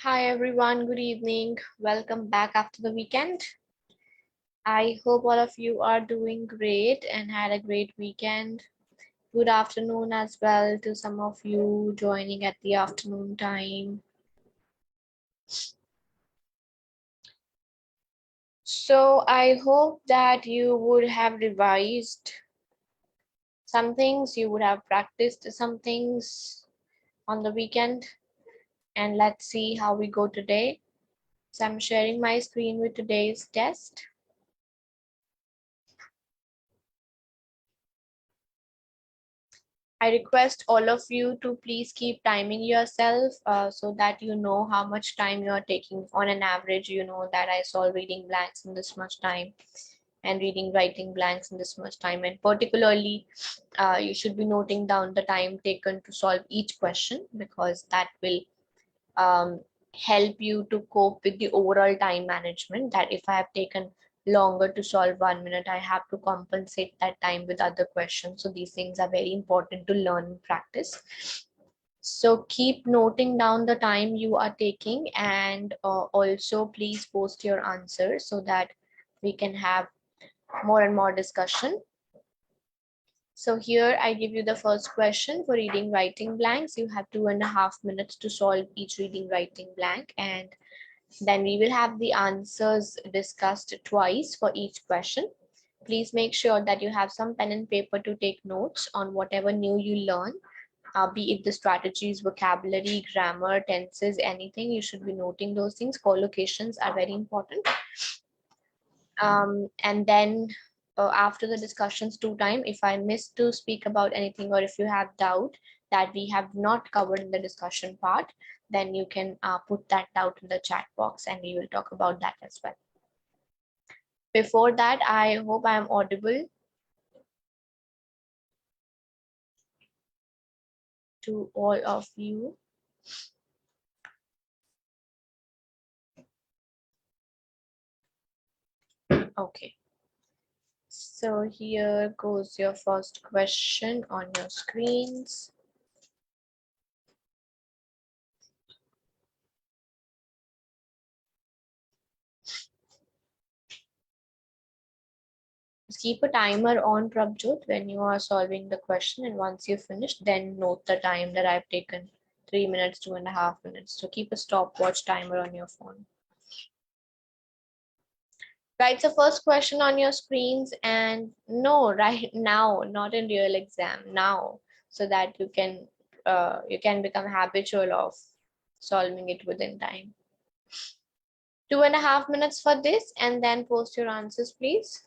Hi everyone, good evening. Welcome back after the weekend. I hope all of you are doing great and had a great weekend. Good afternoon as well to some of you joining at the afternoon time. So I hope that you would have revised some things, you would have practiced some things on the weekend, and let's see how we go today. So I'm sharing my screen with today's test. I request all of you to please keep timing yourself so that you know how much time you are taking. On an average, you know that I solve reading blanks in this much time and writing blanks in this much time. And particularly, you should be noting down the time taken to solve each question, because that will help you to cope with the overall time management. That if I have taken longer to solve 1 minute, I have to compensate that time with other questions. So these things are very important to learn and practice. So keep noting down the time you are taking, and also please post your answers so that we can have more and more discussion. So here I give you the first question for reading writing blanks. You have 2.5 minutes to solve each reading writing blank, and then we will have the answers discussed twice for each question. Please make sure that you have some pen and paper to take notes on whatever new you learn, be it the strategies, vocabulary, grammar, tenses, anything. You should be noting those things. Collocations are very important. And then after the discussions 2 times, if I missed to speak about anything, or if you have doubt that we have not covered in the discussion part, then you can put that doubt in the chat box and we will talk about that as well. Before that, I hope I am audible to all of you. Okay. So here goes your first question on your screens. Just keep a timer on, Prabjot, when you are solving the question, and once you finish, then note the time that I've taken. 3 minutes, 2.5 minutes. So keep a stopwatch timer on your phone. Write the first question on your screens, and no, right now, not in real exam, now, so that you can become habitual of solving it within time. 2.5 minutes for this, and then post your answers, please.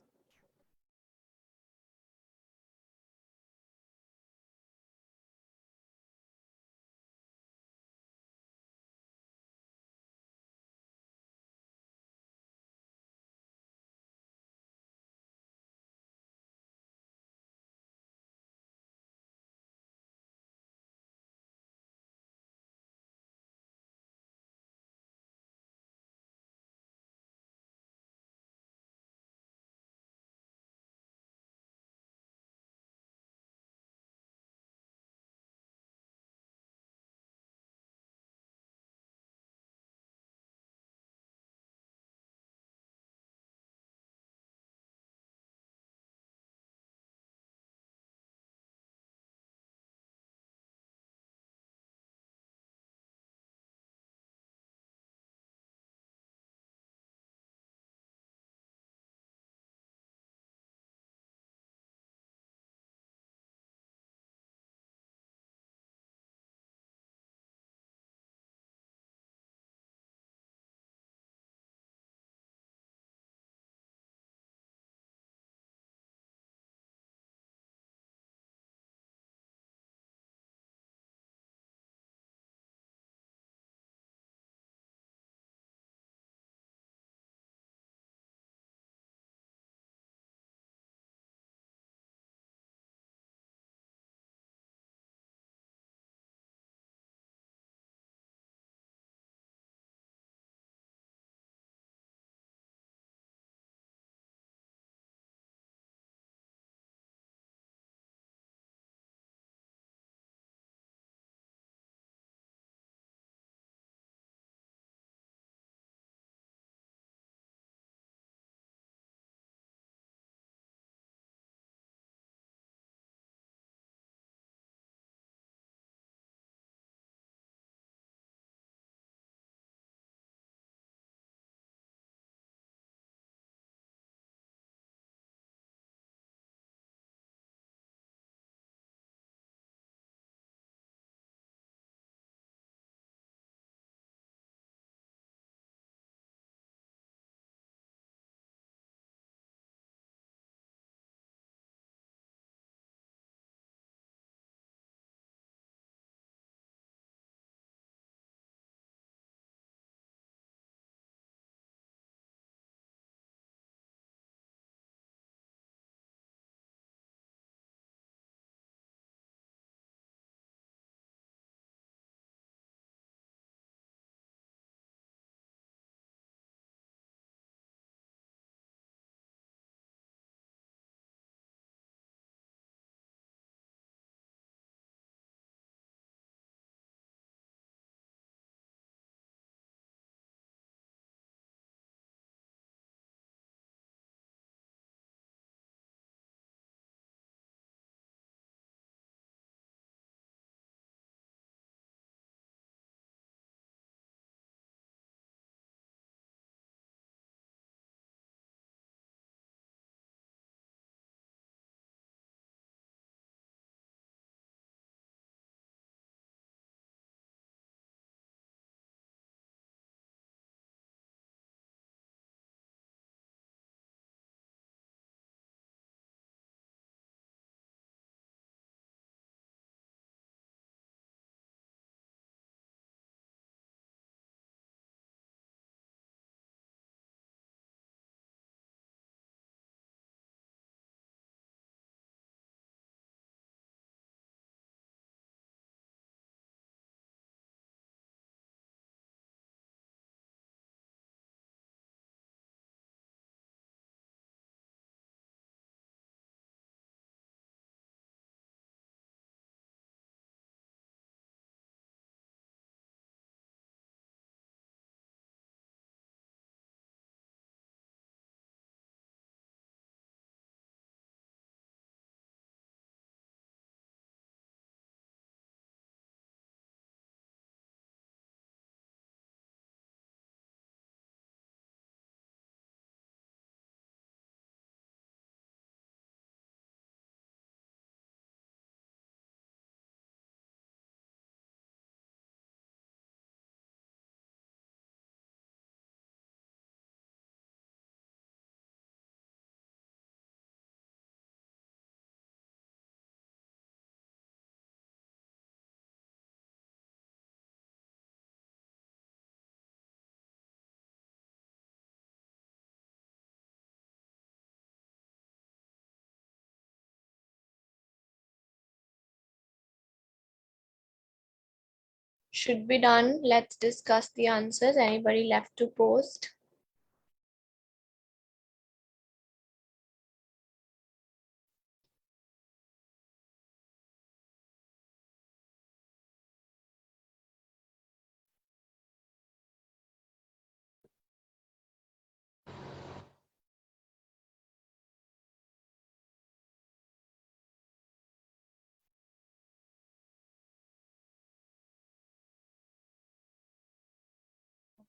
Should be done. Let's discuss the answers. Anybody left to post?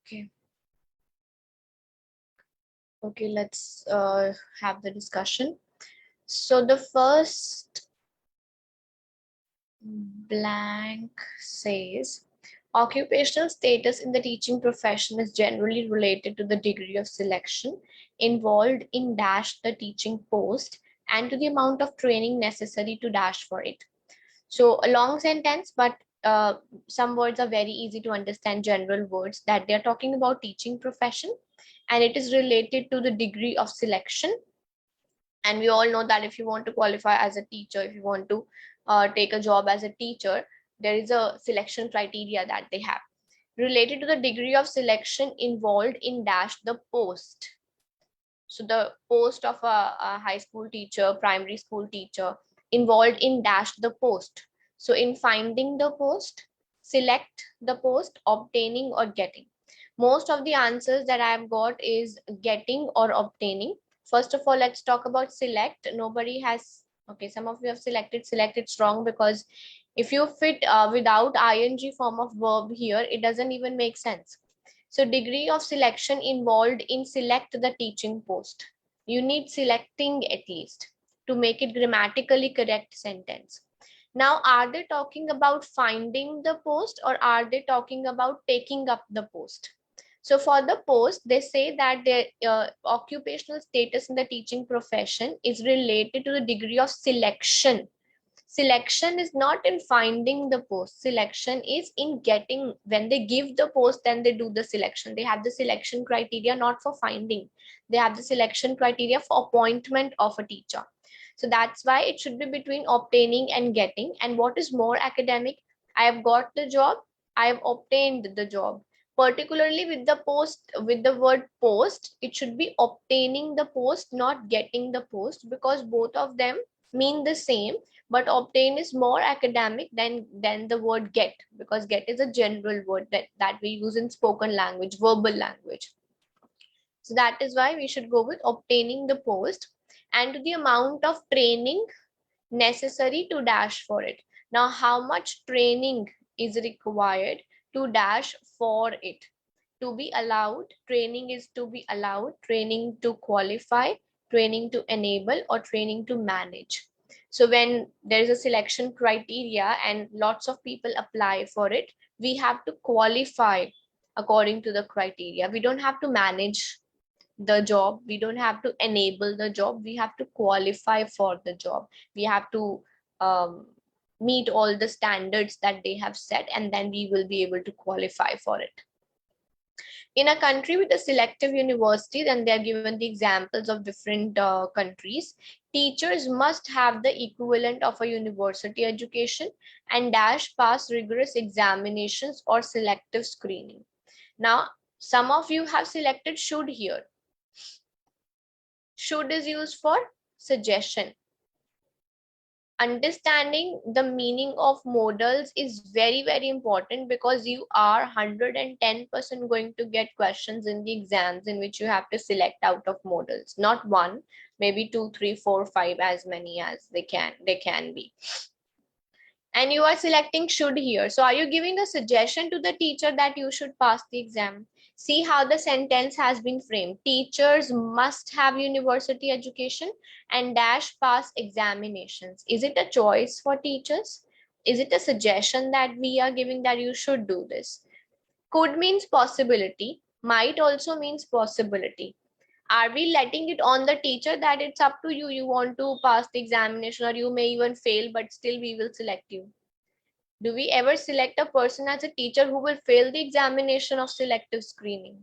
Okay. Okay, let's have the discussion. So the first blank says, occupational status in the teaching profession is generally related to the degree of selection involved in dash the teaching post and to the amount of training necessary to dash for it. So a long sentence, but some words are very easy to understand, general words that they're talking about teaching profession, and it is related to the degree of selection. And we all know that if you want to qualify as a teacher, if you want to take a job as a teacher, there is a selection criteria that they have related to the degree of selection involved in dash the post. So the post of a high school teacher, primary school teacher, involved in dash the post. So in finding the post, select the post, obtaining or getting. Most of the answers that I've got is getting or obtaining. First of all, let's talk about select. Nobody has, okay, some of you have selected. Select, it's wrong because if you fit without ing form of verb here, it doesn't even make sense. So degree of selection involved in select the teaching post. You need selecting at least to make it grammatically correct sentence. Now, are they talking about finding the post or are they talking about taking up the post? So for the post, they say that their occupational status in the teaching profession is related to the degree of selection. Selection is not in finding the post. Selection is in getting. When they give the post, then they do the selection. They have the selection criteria not for finding. They have the selection criteria for appointment of a teacher. So that's why it should be between obtaining and getting. And what is more academic? I have got the job. I have obtained the job. Particularly with the post, with the word post, it should be obtaining the post, not getting the post, because both of them mean the same, but obtain is more academic than the word get, because get is a general word that we use in spoken language, verbal language. So that is why we should go with obtaining the post and to the amount of training necessary to dash for it. Now, how much training is required to dash for it? To be allowed, training is to be allowed, training to qualify, training to enable, or training to manage. So when there is a selection criteria and lots of people apply for it, we have to qualify according to the criteria. We don't have to manage the job, we don't have to enable the job, we have to qualify for the job. We have to meet all the standards that they have set, and then we will be able to qualify for it. In a country with a selective university, then they are given the examples of different countries. Teachers must have the equivalent of a university education and dash pass rigorous examinations or selective screening. Now, some of you have selected should here. Should is used for suggestion. Understanding the meaning of modals is very, very important, because you are 110% going to get questions in the exams in which you have to select out of modals. Not one, maybe 2, 3, 4, 5, as many as they can be. And you are selecting should here. So are you giving a suggestion to the teacher that you should pass the exam? See how the sentence has been framed. Teachers must have university education and dash pass examinations. Is it a choice for teachers? Is it a suggestion that we are giving that you should do this? Could means possibility. Might also means possibility. Are we letting it on the teacher that it's up to you, you want to pass the examination, or you may even fail, but still we will select you? Do we ever select a person as a teacher who will fail the examination of selective screening?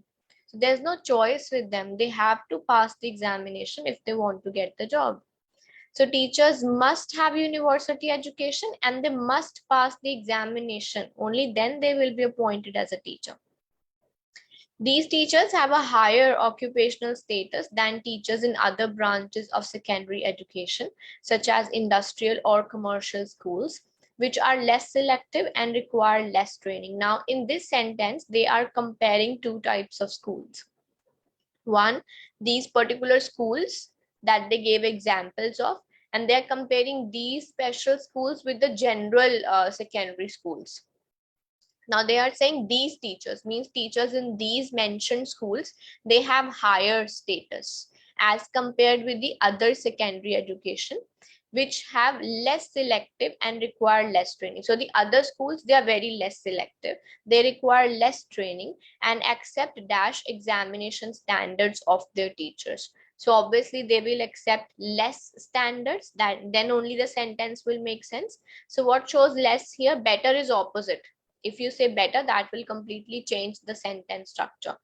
So there's no choice with them. They have to pass the examination if they want to get the job. So teachers must have university education and they must pass the examination. Only then they will be appointed as a teacher. These teachers have a higher occupational status than teachers in other branches of secondary education, such as industrial or commercial schools, which are less selective and require less training. Now, in this sentence, they are comparing two types of schools. One, these particular schools that they gave examples of, and they're comparing these special schools with the general secondary schools. Now they are saying these teachers, means teachers in these mentioned schools, they have higher status as compared with the other secondary education, which have less selective and require less training. So the other schools, they are very less selective, they require less training and accept dash examination standards of their teachers. So obviously they will accept less standards, that then only the sentence will make sense. So what shows less here? Better is opposite. If you say better, that will completely change the sentence structure.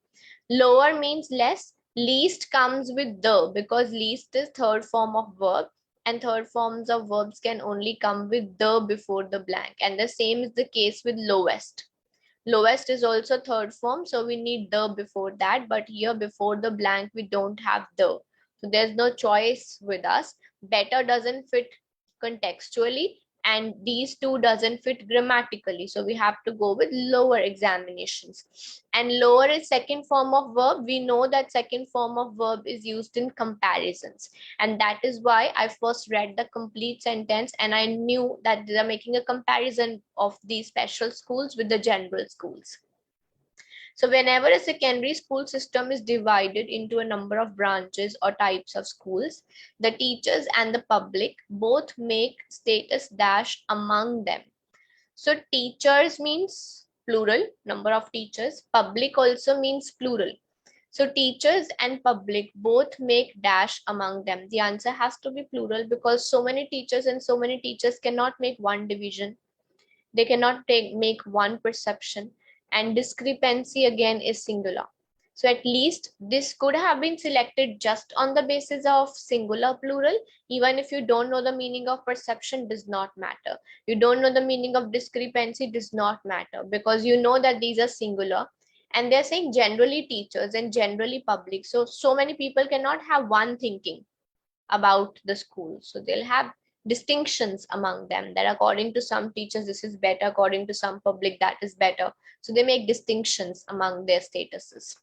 Lower means less. Least comes with the, because least is third form of verb, and third forms of verbs can only come with the before the blank. And the same is the case with lowest. Lowest is also third form, so we need the before that, but here before the blank we don't have the. So there's no choice with us. Better doesn't fit contextually, and these two doesn't fit grammatically, so we have to go with lower examinations. And lower is second form of verb. We know that second form of verb is used in comparisons, and that is why I first read the complete sentence and I knew that they are making a comparison of these special schools with the general schools. So whenever a secondary school system is divided into a number of branches or types of schools, the teachers and the public both make status dash among them. So teachers means plural, number of teachers. Public also means plural. So teachers and public both make dash among them. The answer has to be plural because so many teachers and so many teachers cannot make one division. They cannot make one perception. And discrepancy again is singular. So at least this could have been selected just on the basis of singular plural. Even if you don't know the meaning of perception, does not matter. You don't know the meaning of discrepancy, does not matter, because you know that these are singular. And they're saying generally teachers and generally public. So many people cannot have one thinking about the school. So they'll have distinctions among them, that according to some teachers this is better, according to some public that is better. So they make distinctions among their statuses,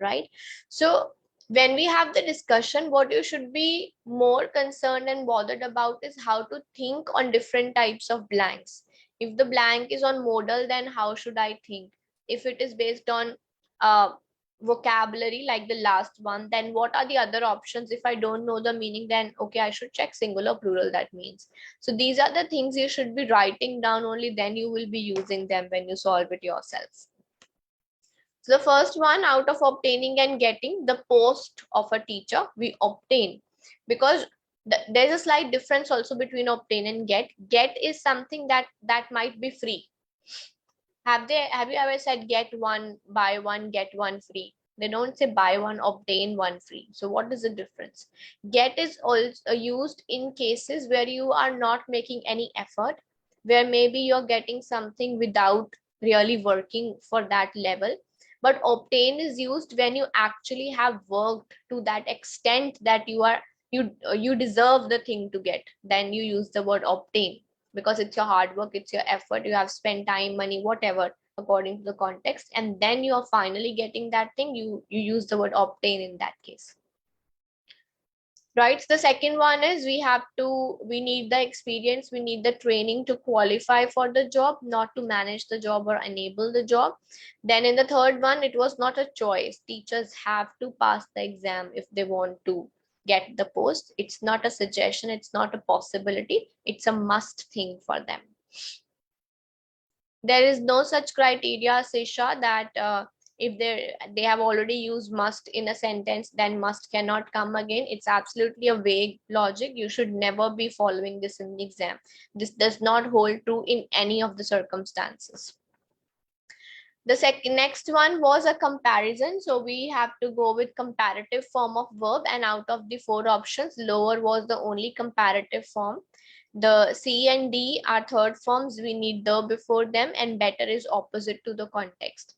right? So when we have the discussion, what you should be more concerned and bothered about is how to think on different types of blanks. If the blank is on modal, then how should I think? If it is based on vocabulary like the last one, then what are the other options? If I don't know the meaning, then okay, I should check singular plural, that means. So these are the things you should be writing down, only then you will be using them when you solve it yourself. So the first one, out of obtaining and getting, the post of a teacher, we obtain, because there's a slight difference also between obtain and get. Get is something that might be free. Have you ever said get one, buy one, get one free? They don't say buy one, obtain one free. So what is the difference? Get is also used in cases where you are not making any effort, where maybe you're getting something without really working for that level. But obtain is used when you actually have worked to that extent that you deserve the thing to get. Then you use the word obtain, because it's your hard work, it's your effort, you have spent time, money, whatever, according to the context, and then you are finally getting that thing. You use the word obtain in that case, right? So the second one is we need the experience, we need the training to qualify for the job, not to manage the job or enable the job. Then in the third one, it was not a choice. Teachers have to pass the exam if they want to get the post. It's not a suggestion, it's not a possibility, it's a must thing for them. There is no such criteria, Sisha, that if they have already used must in a sentence, then must cannot come again. It's absolutely a vague logic. You should never be following this in the exam. This does not hold true in any of the circumstances. The second next one was a comparison. So we have to go with comparative form of verb, and out of the four options, lower was the only comparative form. The C and D are third forms. We need the before them, and better is opposite to the context.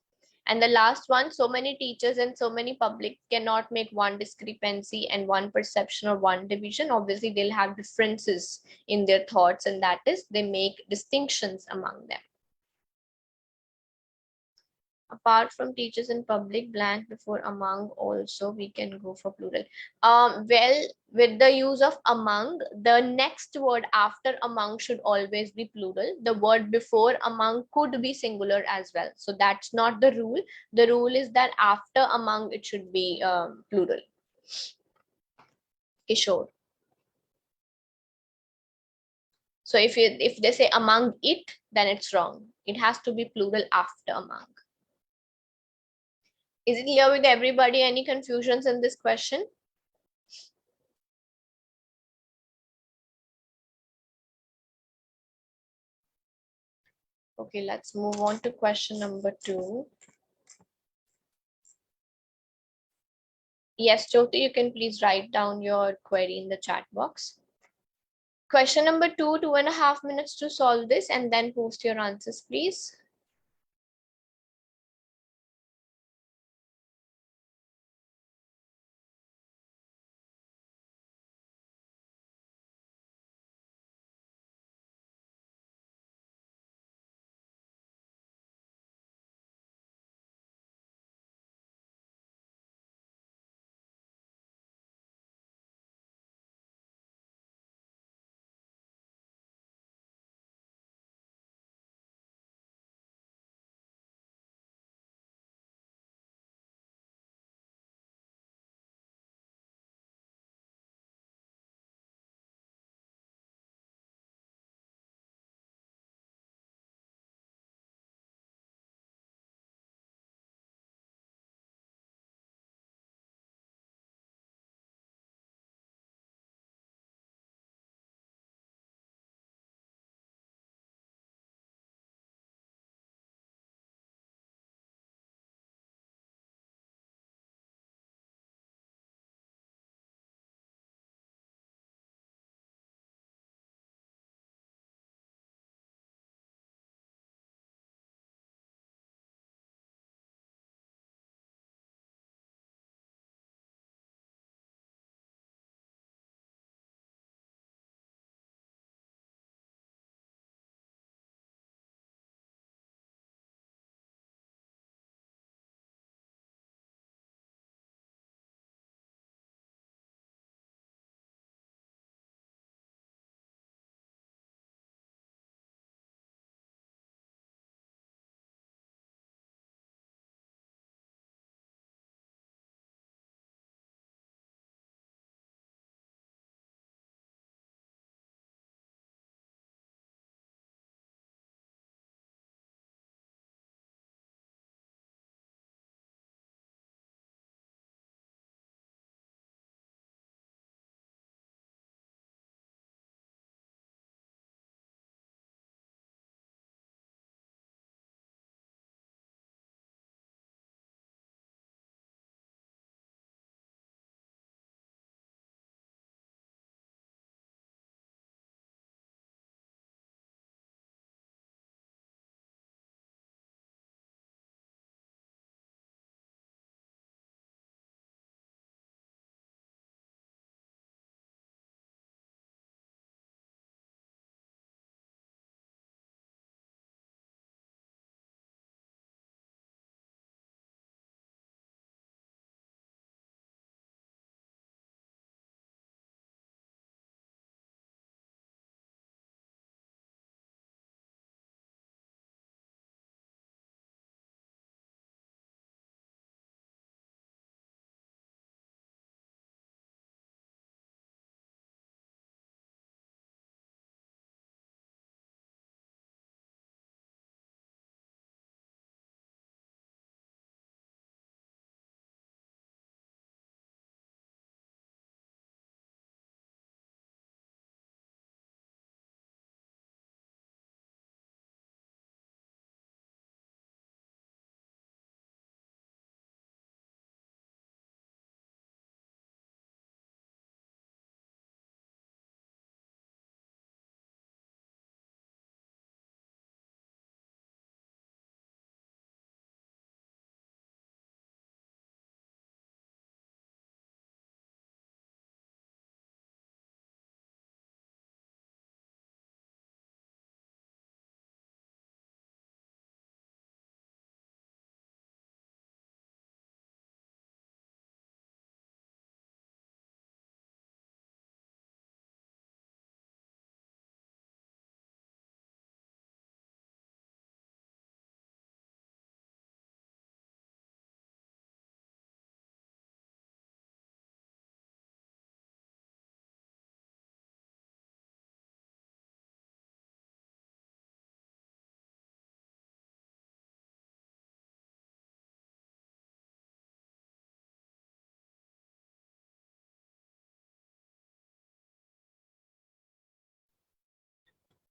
And the last one, so many teachers and so many public cannot make one discrepancy and one perception or one division. Obviously, they'll have differences in their thoughts, and that is they make distinctions among them. Apart from teachers in public, blank before among, also we can go for plural. Well, with the use of among, the next word after among should always be plural. The word before among could be singular as well. So that's not the rule. The rule is that after among it should be plural. Kishore. So if they say among it, then it's wrong. It has to be plural after among. Is it clear with everybody? Any confusions in this question? Okay, let's move on to question number 2. Yes, Jyoti, you can please write down your query in the chat box. Question number 2, 2.5 minutes to solve this, and then post your answers, please.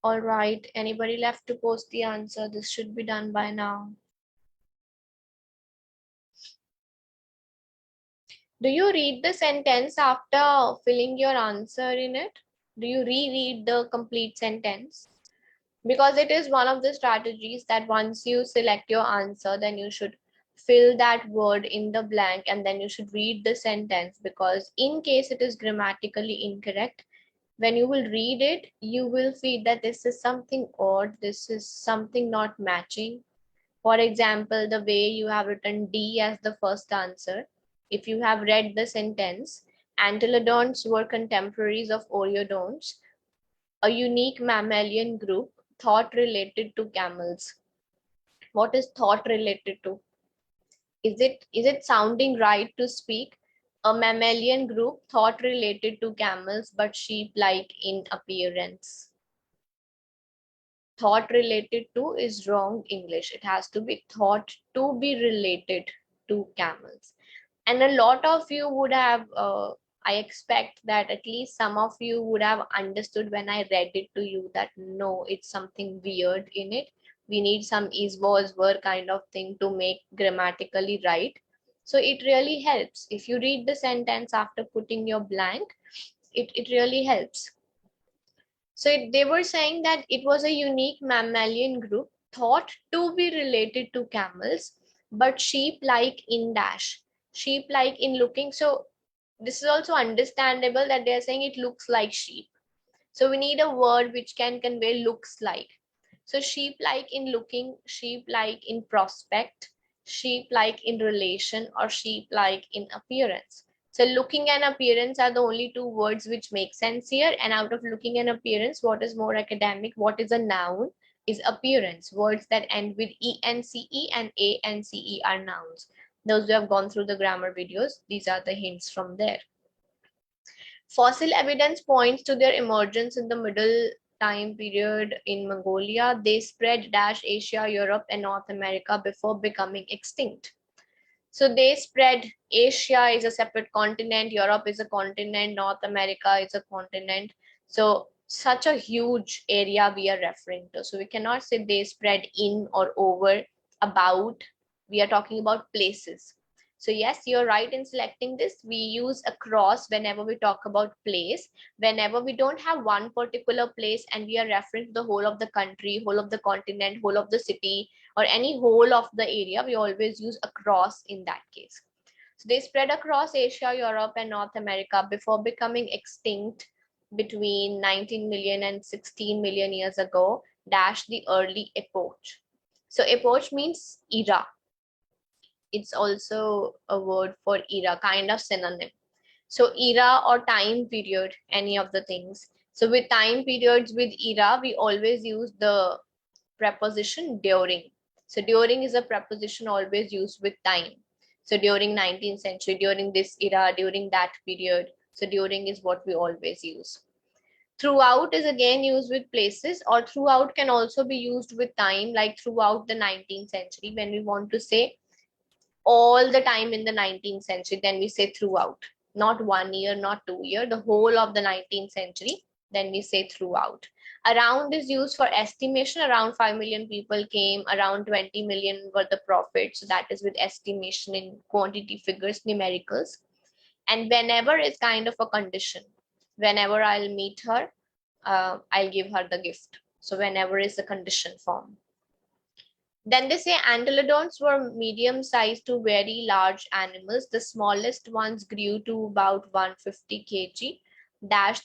All right, anybody left to post the answer? This should be done by now. Do you read the sentence after filling your answer in it? Do you reread the complete sentence? Because it is one of the strategies that once you select your answer, then you should fill that word in the blank and then you should read the sentence, because in case it is grammatically incorrect, when you will read it, you will feel that this is something odd, this is something not matching. For example, the way you have written D as the first answer, if you have read the sentence, Antelodonts were contemporaries of Oreodonts, a unique mammalian group thought related to camels. What is thought related to? Is it sounding right to speak? A mammalian group thought related to camels but sheep-like in appearance. Thought related to is wrong English. It has to be thought to be related to camels. And a lot of you would have, I expect that at least some of you would have understood when I read it to you that no, it's something weird in it. We need some 𝗧𝗿𝗀𝗀𝗧𝗏 kind of thing to make grammatically right. So it really helps. If you read the sentence after putting your blank, it really helps. So they were saying that it was a unique mammalian group thought to be related to camels, but sheep-like in dash. Sheep-like in looking. So this is also understandable that they're saying it looks like sheep. So we need a word which can convey looks like. So sheep-like in looking, sheep-like in prospect, sheep-like in relation, or sheep-like in appearance. So looking and appearance are the only two words which make sense here. And out of looking and appearance, what is more academic? What is a noun? Is appearance. Words that end with ence and ance are nouns. Those who have gone through the grammar videos, these are the hints from there. Fossil evidence points to their emergence in the middle time period in Mongolia. They spread Asia, Europe, and North America before becoming extinct. So they spread. Asia is a separate continent, Europe is a continent, North America is a continent. So such a huge area we are referring to. So we cannot say they spread in or over, about. We are talking about places. So yes, you're right in selecting this. We use across whenever we talk about place. Whenever we don't have one particular place and we are referring to the whole of the country, whole of the continent, whole of the city, or any whole of the area, we always use across in that case. So they spread across Asia, Europe, and North America before becoming extinct between 19 million and 16 million years ago, the early epoch. So epoch means era. It's also a word for era, kind of synonym. So era or time period, any of the things. So with time periods, with era, we always use the preposition during. So during is a preposition always used with time. So during 19th century, during this era, during that period. So during is what we always use. Throughout is again used with places, or throughout can also be used with time, like throughout the 19th century. When we want to say all the time in the 19th century, then we say throughout. Not 1 year, not 2 year, the whole of the 19th century, then we say throughout. Around is used for estimation. Around 5 million people came, around 20 million were the prophets. So that is with estimation in quantity figures, numericals. And whenever is kind of a condition. Whenever I'll meet her, I'll give her the gift. So whenever is the condition form. Then they say antelodonts were medium-sized to very large animals. The smallest ones grew to about 150 kg.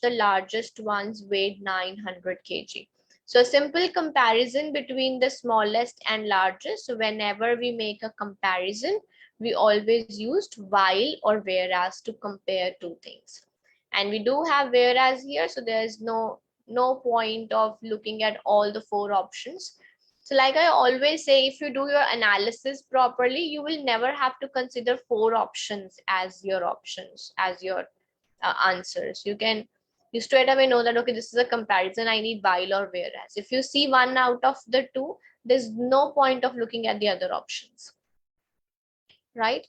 The largest ones weighed 900 kg. So a simple comparison between the smallest and largest. So whenever we make a comparison, we always used while or whereas to compare two things. And we do have whereas here, so there is no point of looking at all the four options. So like I always say, if you do your analysis properly, you will never have to consider four options, as your answers. You straight away know that, okay, this is a comparison, I need while or whereas. If you see one out of the two, there's no point of looking at the other options, right?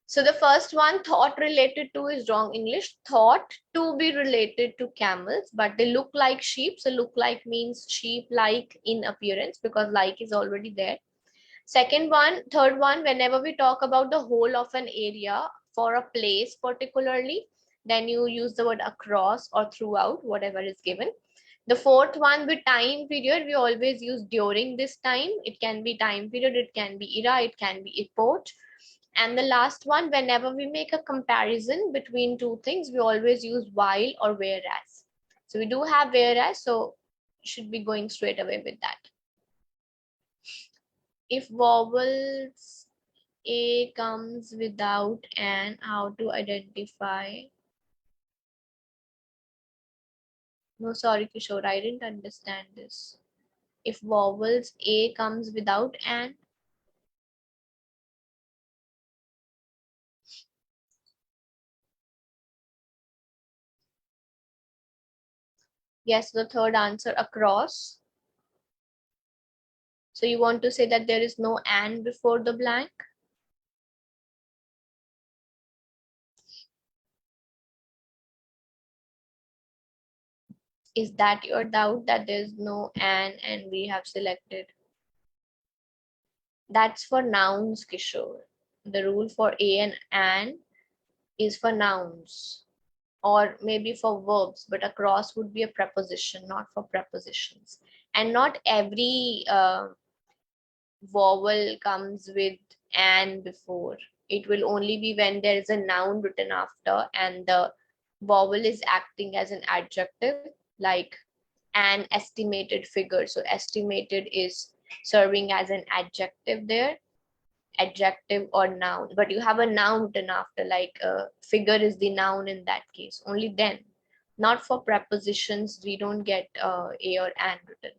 So the first one, thought related to, is wrong English. Thought to be related to camels, but they look like sheep. So look like means sheep-like in appearance, because like is already there. Second one, third one, whenever we talk about the whole of an area for a place particularly, then you use the word across or throughout, whatever is given. The fourth one, with time period, we always use during this time. It can be time period, it can be era, it can be epoch. And the last one, whenever we make a comparison between two things, we always use while or whereas. So we do have whereas, so should be going straight away with that. If vowels A comes without an, how to identify? No, sorry, Kishore, I didn't understand this. If vowels A comes without an, yes, the third answer, across. So you want to say that there is no and before the blank? Is that your doubt, that there's no and we have selected? That's for nouns, Kishore. The rule for a and an is for nouns, or maybe for verbs, but across would be a preposition, not for prepositions. And not every vowel comes with an before. It will only be when there is a noun written after and the vowel is acting as an adjective, like an estimated figure. So estimated is serving as an adjective there, adjective or noun, but you have a noun written after, like figure is the noun in that case. Only then, not for prepositions, we don't get a or an written.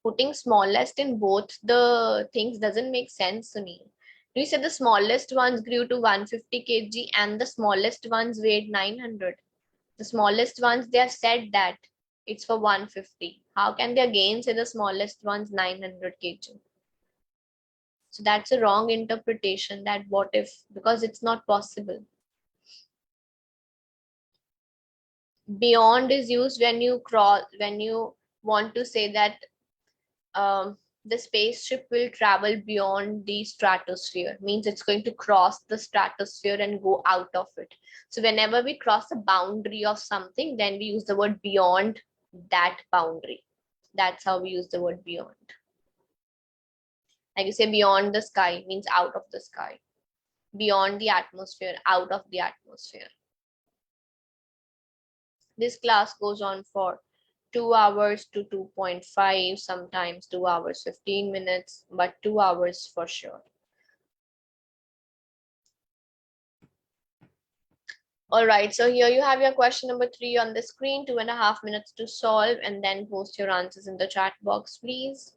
Putting smallest in both the things doesn't make sense to me. You said the smallest ones grew to 150 kg and the smallest ones weighed 900. The smallest ones, they have said that it's for 150. How can they again say the smallest one's 900 kg? So that's a wrong interpretation, that what if, because it's not possible. Beyond is used when you cross, when you want to say that the spaceship will travel beyond the stratosphere, means it's going to cross the stratosphere and go out of it. So whenever we cross a boundary of something, then we use the word beyond that boundary. That's how we use the word beyond. Like you say, beyond the sky means out of the sky. Beyond the atmosphere, out of the atmosphere. This class goes on for 2 hours to 2.5, sometimes 2 hours 15 minutes, but 2 hours for sure. All right, so here you have your question number 3 on the screen, 2.5 minutes to solve, and then post your answers in the chat box, please.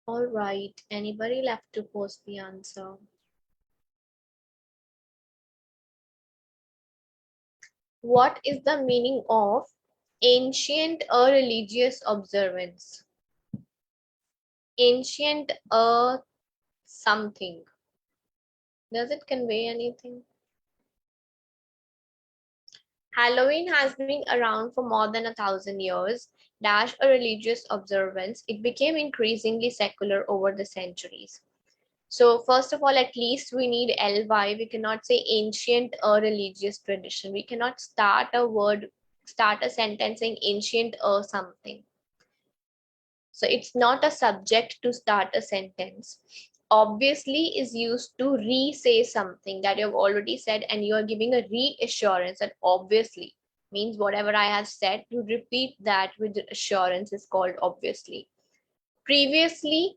All right. Anybody left to post the answer? What is the meaning of ancient a religious observance? Ancient a something. Does it convey anything? Halloween has been around for more than 1,000 years. Dash a religious observance. It became increasingly secular over the centuries. So first of all, at least we need ly. We cannot say ancient a religious tradition. We cannot start a sentence saying ancient a something. So it's not a subject to start a sentence. Obviously is used to re-say something that you've already said, and you are giving a reassurance that obviously means whatever I have said, to repeat that with assurance is called obviously. Previously,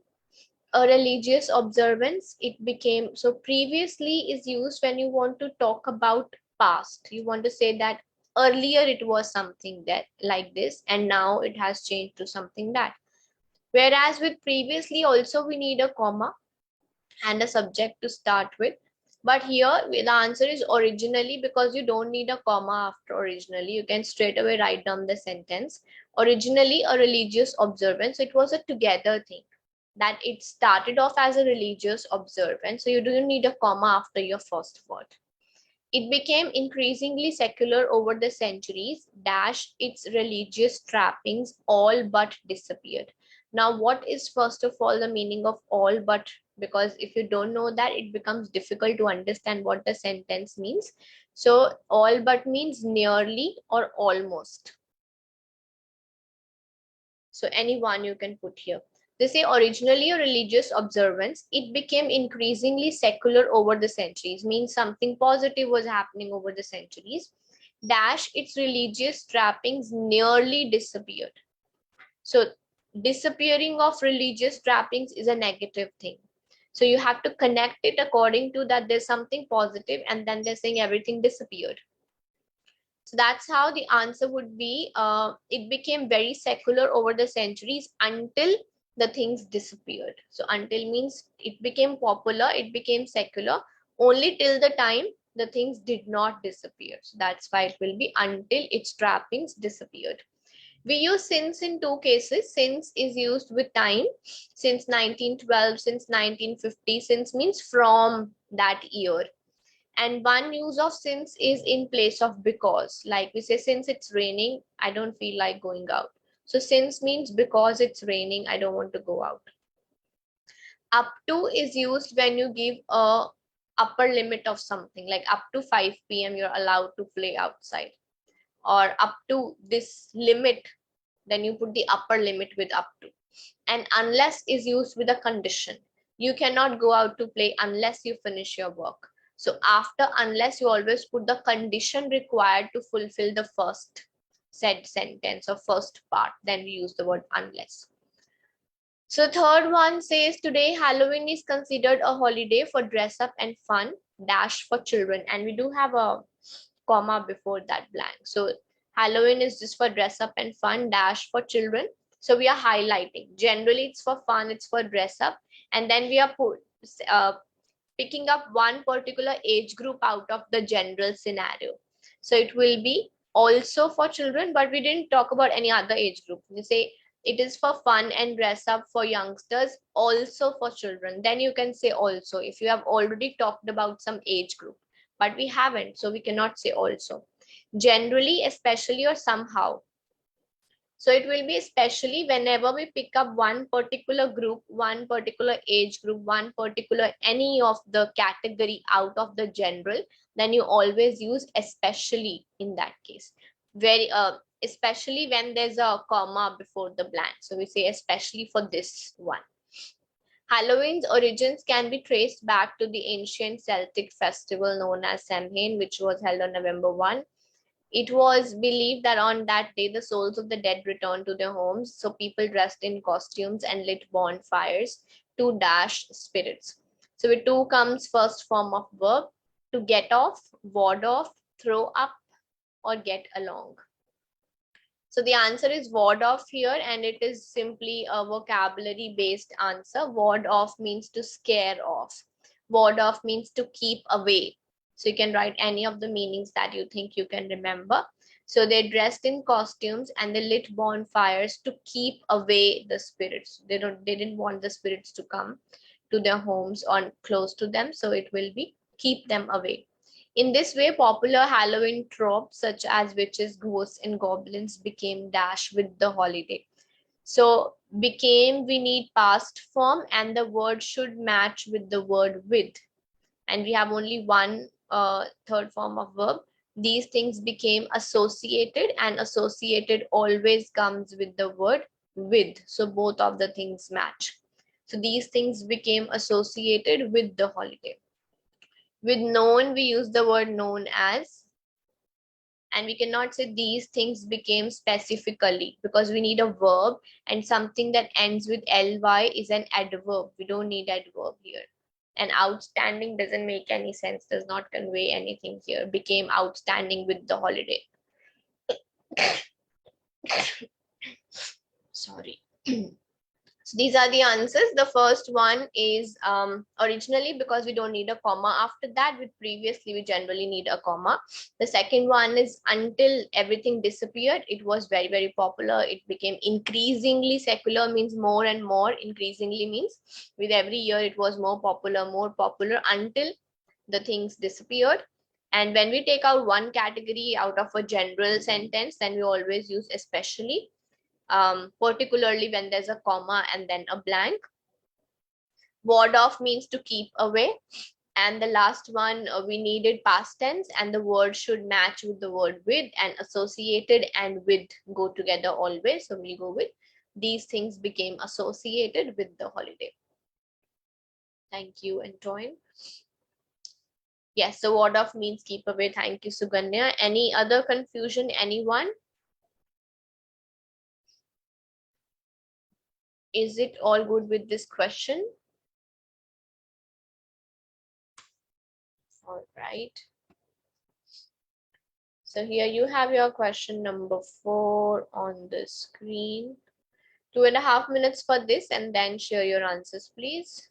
a religious observance, it became, so previously is used when you want to talk about past. You want to say that earlier it was something that like this, and now it has changed to something that. Whereas with previously also we need a comma and a subject to start with. But here the answer is originally, because you don't need a comma after originally. You can straight away write down the sentence. Originally a religious observance. So it was a together thing, that it started off as a religious observance. So you don't need a comma after your first word. It became increasingly secular over the centuries, dash its religious trappings all but disappeared. Now, what is first of all the meaning of all but? Because if you don't know that, it becomes difficult to understand what the sentence means. So all but means nearly or almost. So anyone you can put here. They say originally a religious observance, it became increasingly secular over the centuries, means something positive was happening over the centuries. Dash its religious trappings nearly disappeared. So disappearing of religious trappings is a negative thing. So you have to connect it according to that there's something positive, and then they're saying everything disappeared. So that's how the answer would be. It became very secular over the centuries until the things disappeared. So until means it became popular, it became secular only till the time the things did not disappear. So that's why it will be until its trappings disappeared. We use since in two cases. Since is used with time, since 1912, since 1950. Since means from that year. And one use of since is in place of because. Like we say, since it's raining, I don't feel like going out. So since means because it's raining, I don't want to go out. Up to is used when you give a upper limit of something, like up to 5 p.m. you're allowed to play outside, or up to this limit, then you put the upper limit with up to. And unless is used with a condition. You cannot go out to play unless you finish your work. So after unless, you always put the condition required to fulfill the first said sentence or first part. Then we use the word unless. So third one says, today Halloween is considered a holiday for dress up and fun dash for children. And we do have a comma before that blank. So Halloween is just for dress up and fun dash for children. So we are highlighting. Generally, it's for fun, it's for dress up. And then we are picking up one particular age group out of the general scenario. So it will be also for children, but we didn't talk about any other age group. We say it is for fun and dress up for youngsters, also for children. Then you can say also, if you have already talked about some age group, but we haven't, so we cannot say also. Generally, especially, or somehow. So it will be especially whenever we pick up one particular group, one particular age group, one particular any of the category out of the general, then you always use especially in that case. Very especially when there's a comma before the blank. So we say especially for this one. Halloween's origins can be traced back to the ancient Celtic festival known as Samhain, which was held on November 1. It was believed that on that day, the souls of the dead returned to their homes. So people dressed in costumes and lit bonfires to dash spirits. So with to comes first form of verb, to get off, ward off, throw up, or get along. So the answer is ward off here, and it is simply a vocabulary based answer. Ward off means to scare off. Ward off means to keep away. So you can write any of the meanings that you think you can remember. So they dressed in costumes and they lit bonfires to keep away the spirits. They didn't want the spirits to come to their homes or close to them. So it will be keep them away. In this way, popular Halloween tropes such as witches, ghosts, and goblins became dash with the holiday. So became we need past form, and the word should match with the word with. And we have only one third form of verb. These things became associated, and associated always comes with the word with. So both of the things match. So these things became associated with the holiday. With known, we use the word known as, and we cannot say these things became specifically because we need a verb, and something that ends with ly is an adverb. We don't need adverb here. And outstanding doesn't make any sense, does not convey anything here. Became outstanding with the holiday. Sorry. So these are the answers. The first one is originally, because we don't need a comma after that. With previously, we generally need a comma. The second one is until everything disappeared. It was very, very popular. It became increasingly secular, means more and more. Increasingly means with every year it was more popular until the things disappeared. And when we take out one category out of a general sentence, then we always use especially. Particularly when there's a comma and then a blank. Ward off means to keep away. And the last one, we needed past tense, and the word should match with the word with, and associated and with go together always. So we'll go with these things became associated with the holiday. Thank you, Antoine. Yes, so ward off means keep away. Thank you, Suganya. Any other confusion, anyone? Is it all good with this question? All right. So here you have your question number 4 on the screen. 2.5 minutes for this, and then share your answers, please.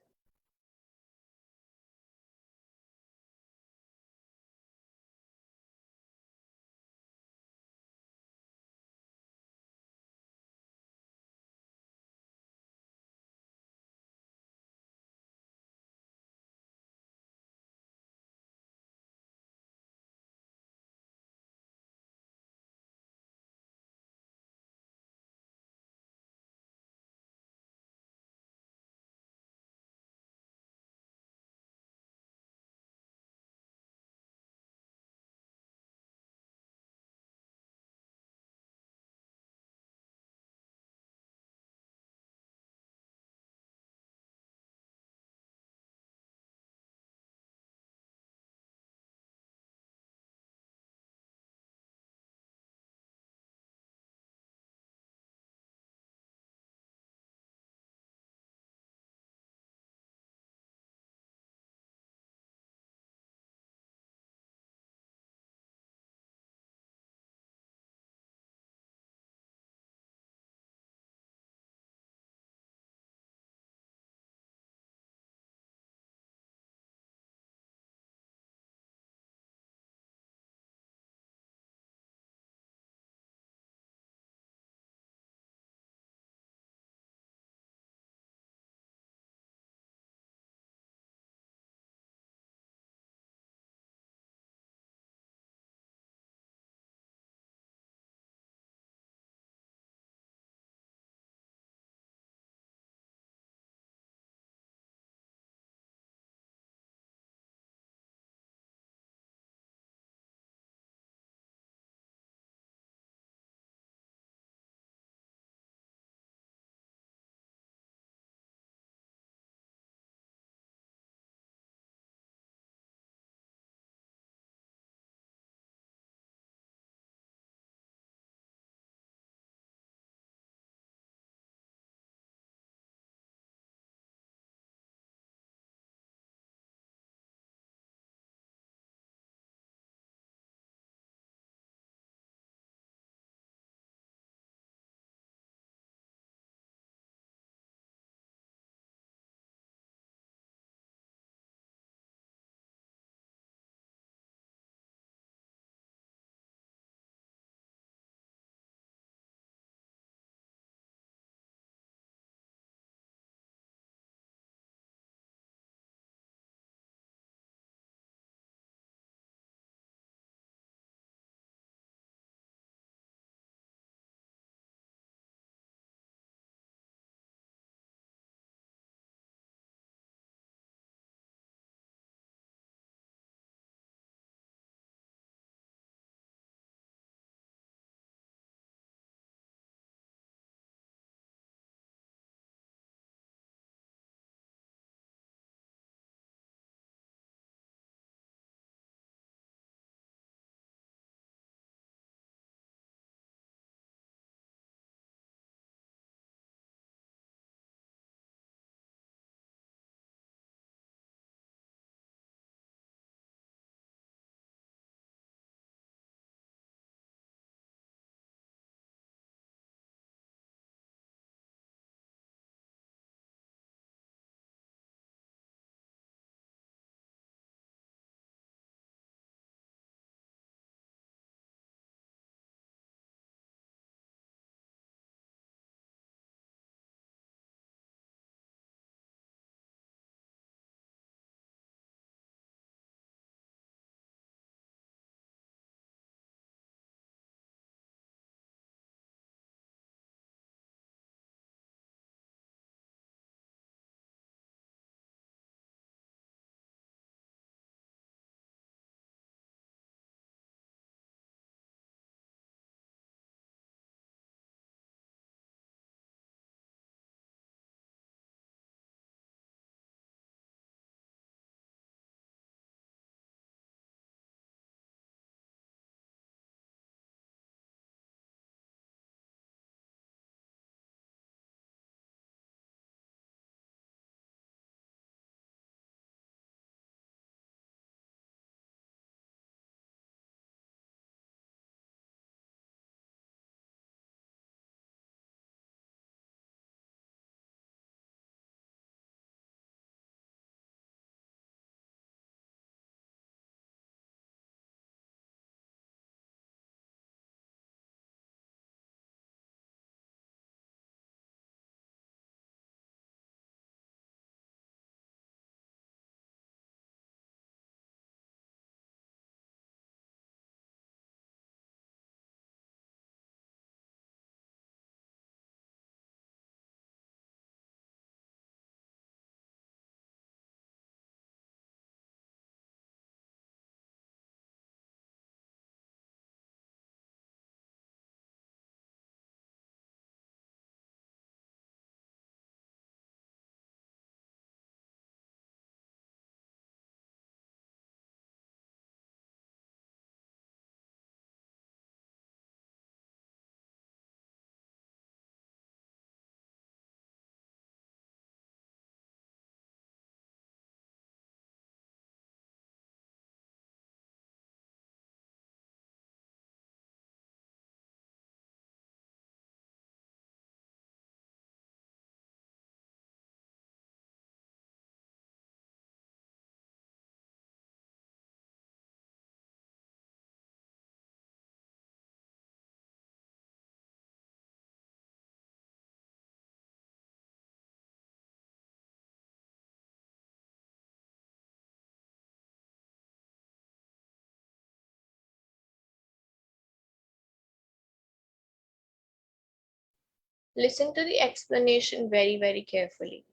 Listen to the explanation very, very carefully,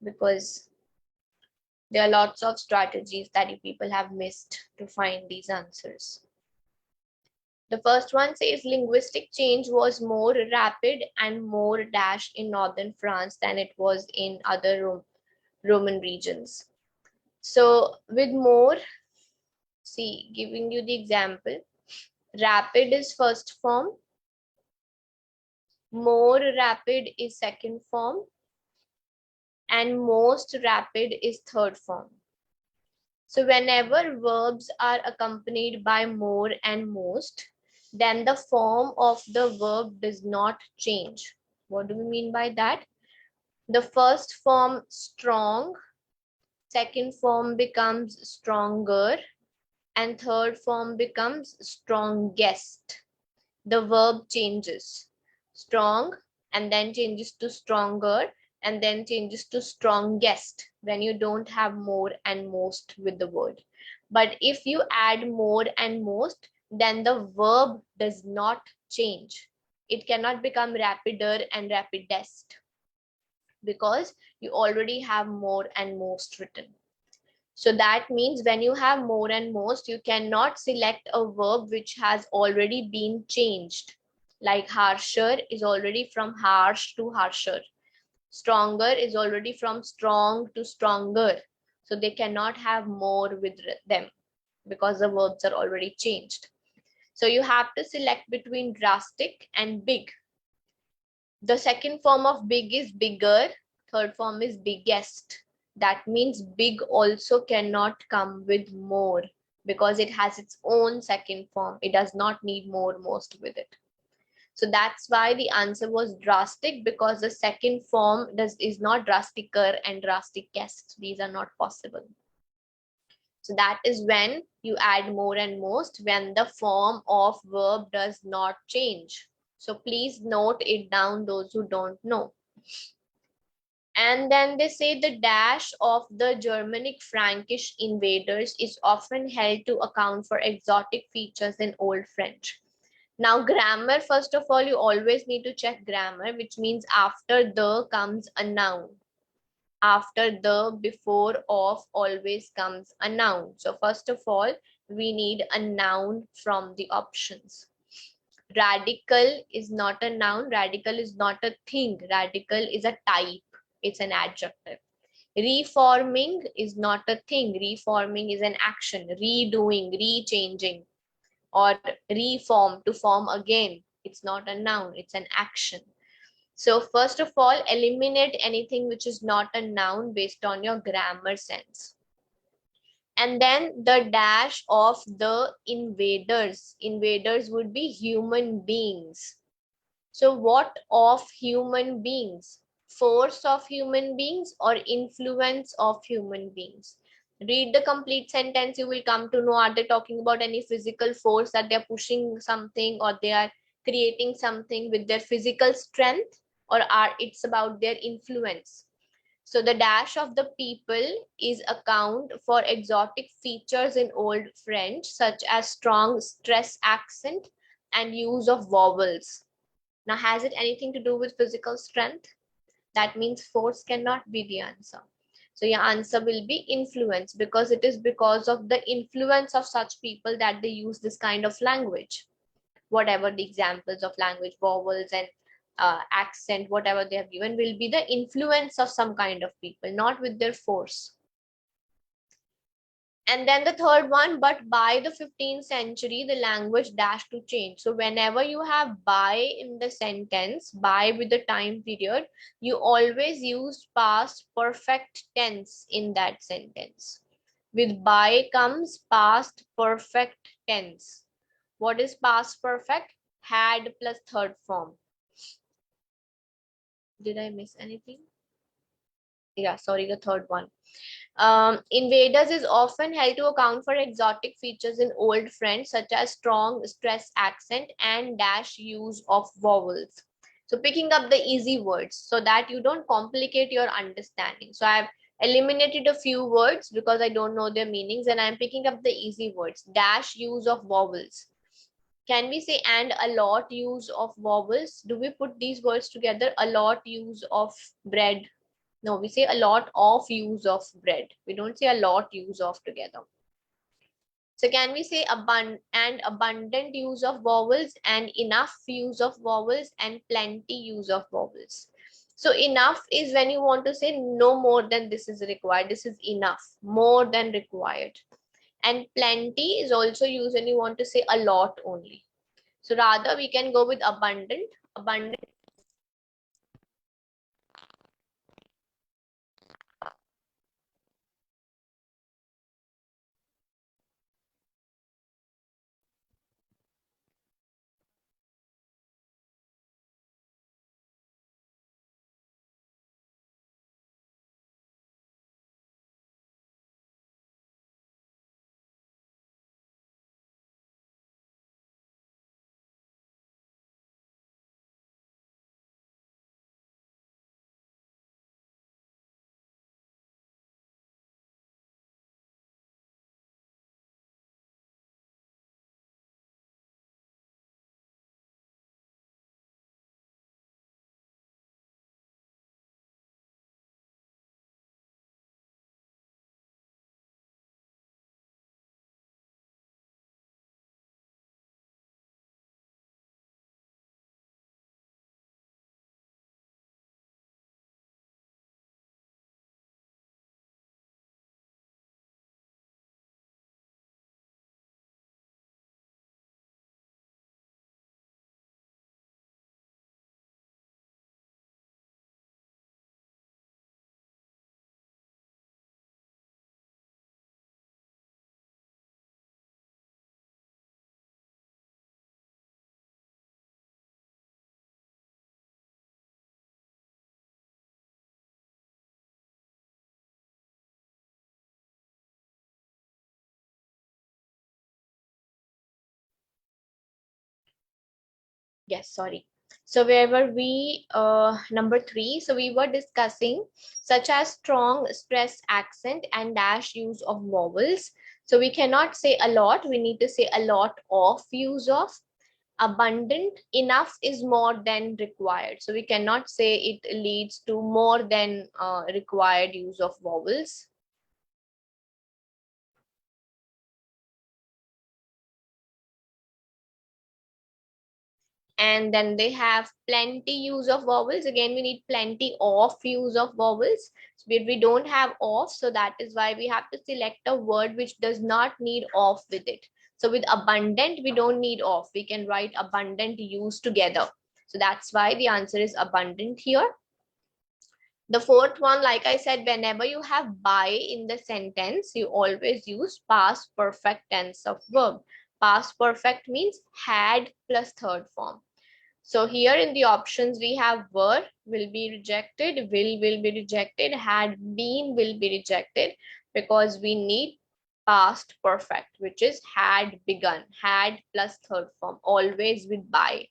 because there are lots of strategies that you people have missed to find these answers. The first one says linguistic change was more rapid and more dash in northern France than it was in other Roman regions. So with more, see, giving you the example, rapid is first form, more rapid is second form, and most rapid is third form. So whenever verbs are accompanied by more and most, then the form of the verb does not change. What do we mean by that? The first form strong, second form becomes stronger, and third form becomes strongest. The verb changes. Strong and then changes to stronger and then changes to strongest when you don't have more and most with the word. But if you add more and most, then the verb does not change. It cannot become rapider and rapidest because you already have more and most written. So that means when you have more and most, you cannot select a verb which has already been changed. Like harsher is already from harsh to harsher. Stronger is already from strong to stronger. So they cannot have more with them because the verbs are already changed. So you have to select between drastic and big. The second form of big is bigger. Third form is biggest. That means big also cannot come with more because it has its own second form. It does not need more most with it. So that's why the answer was drastic, because the second form is not drasticer and drasticest. These are not possible. So that is when you add more and most, when the form of verb does not change. So please note it down, those who don't know. And then they say the dash of the Germanic Frankish invaders is often held to account for exotic features in Old French. Now grammar, first of all, you always need to check grammar, which means after the comes a noun. After the, before, of, always comes a noun. So first of all, we need a noun from the options. Radical is not a noun. Radical is not a thing. Radical is a type. It's an adjective. Reforming is not a thing. Reforming is an action. Redoing, rechanging, or reform, to form again. It's not a noun. It's an action. So first of all, eliminate anything which is not a noun based on your grammar sense. And then the dash of the invaders. Invaders would be human beings. So what of human beings? Force of human beings or influence of human beings? Read the complete sentence, you will come to know, are they talking about any physical force, that they're pushing something or they are creating something with their physical strength, or it's about their influence? So the dash of the people is account for exotic features in Old French, such as strong stress accent and use of vowels. Now, has it anything to do with physical strength? That means force cannot be the answer. So your answer will be influence, because it is because of the influence of such people that they use this kind of language. Whatever the examples of language, vowels and accent, whatever they have given, will be the influence of some kind of people, not with their force. And then the third one, but by the 15th century, the language dashed to change. So whenever you have by in the sentence, by with the time period, you always use past perfect tense in that sentence. With by comes past perfect tense. What is past perfect? Had plus third form. Did I miss anything? Yeah, sorry, the third one. Invaders is often held to account for exotic features in Old French, such as strong stress accent and dash use of vowels. So picking up the easy words so that you don't complicate your understanding. So I've eliminated a few words because I don't know their meanings, and I'm picking up the easy words. Dash use of vowels. Can we say and a lot use of vowels? Do we put these words together? A lot use of bread. No, we say a lot of use of bread. We don't say a lot use of together. So can we say abundant use of vowels and enough use of vowels and plenty use of vowels? So enough is when you want to say no more than this is required. This is enough, more than required. And plenty is also used when you want to say a lot only. So rather we can go with abundant. Abundant. Yes, sorry. So where were we? Number 3. So we were discussing such as strong stress accent and dash use of vowels. So we cannot say a lot. We need to say a lot of use of. Abundant, enough is more than required. So we cannot say it leads to more than required use of vowels. And then they have plenty use of vowels. Again, we need plenty of use of vowels, but we don't have of, so that is why we have to select a word which does not need of with it. So with abundant, we don't need of. We can write abundant use together. So that's why the answer is abundant here. The fourth one, like I said, whenever you have by in the sentence, you always use past perfect tense of verb. Past perfect means had plus third form. So here in the options, we have were will be rejected, will be rejected, had been will be rejected, because we need past perfect, which is had begun, had plus third form, always with by.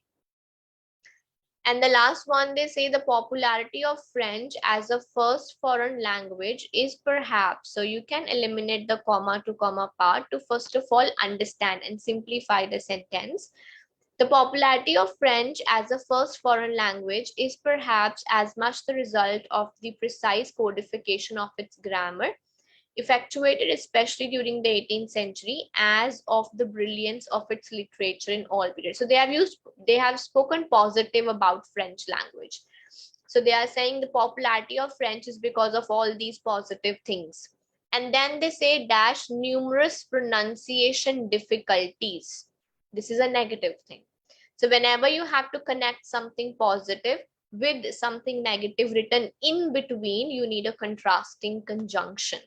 And the last one, they say the popularity of French as a first foreign language is perhaps, so you can eliminate the comma to comma part to first of all understand and simplify the sentence. The popularity of French as a first foreign language is perhaps as much the result of the precise codification of its grammar, effectuated especially during the 18th century, as of the brilliance of its literature in all periods. So they have spoken positive about French language. So they are saying the popularity of French is because of all these positive things. And then they say dash numerous pronunciation difficulties. This is a negative thing. So whenever you have to connect something positive with something negative written in between, you need a contrasting conjunction.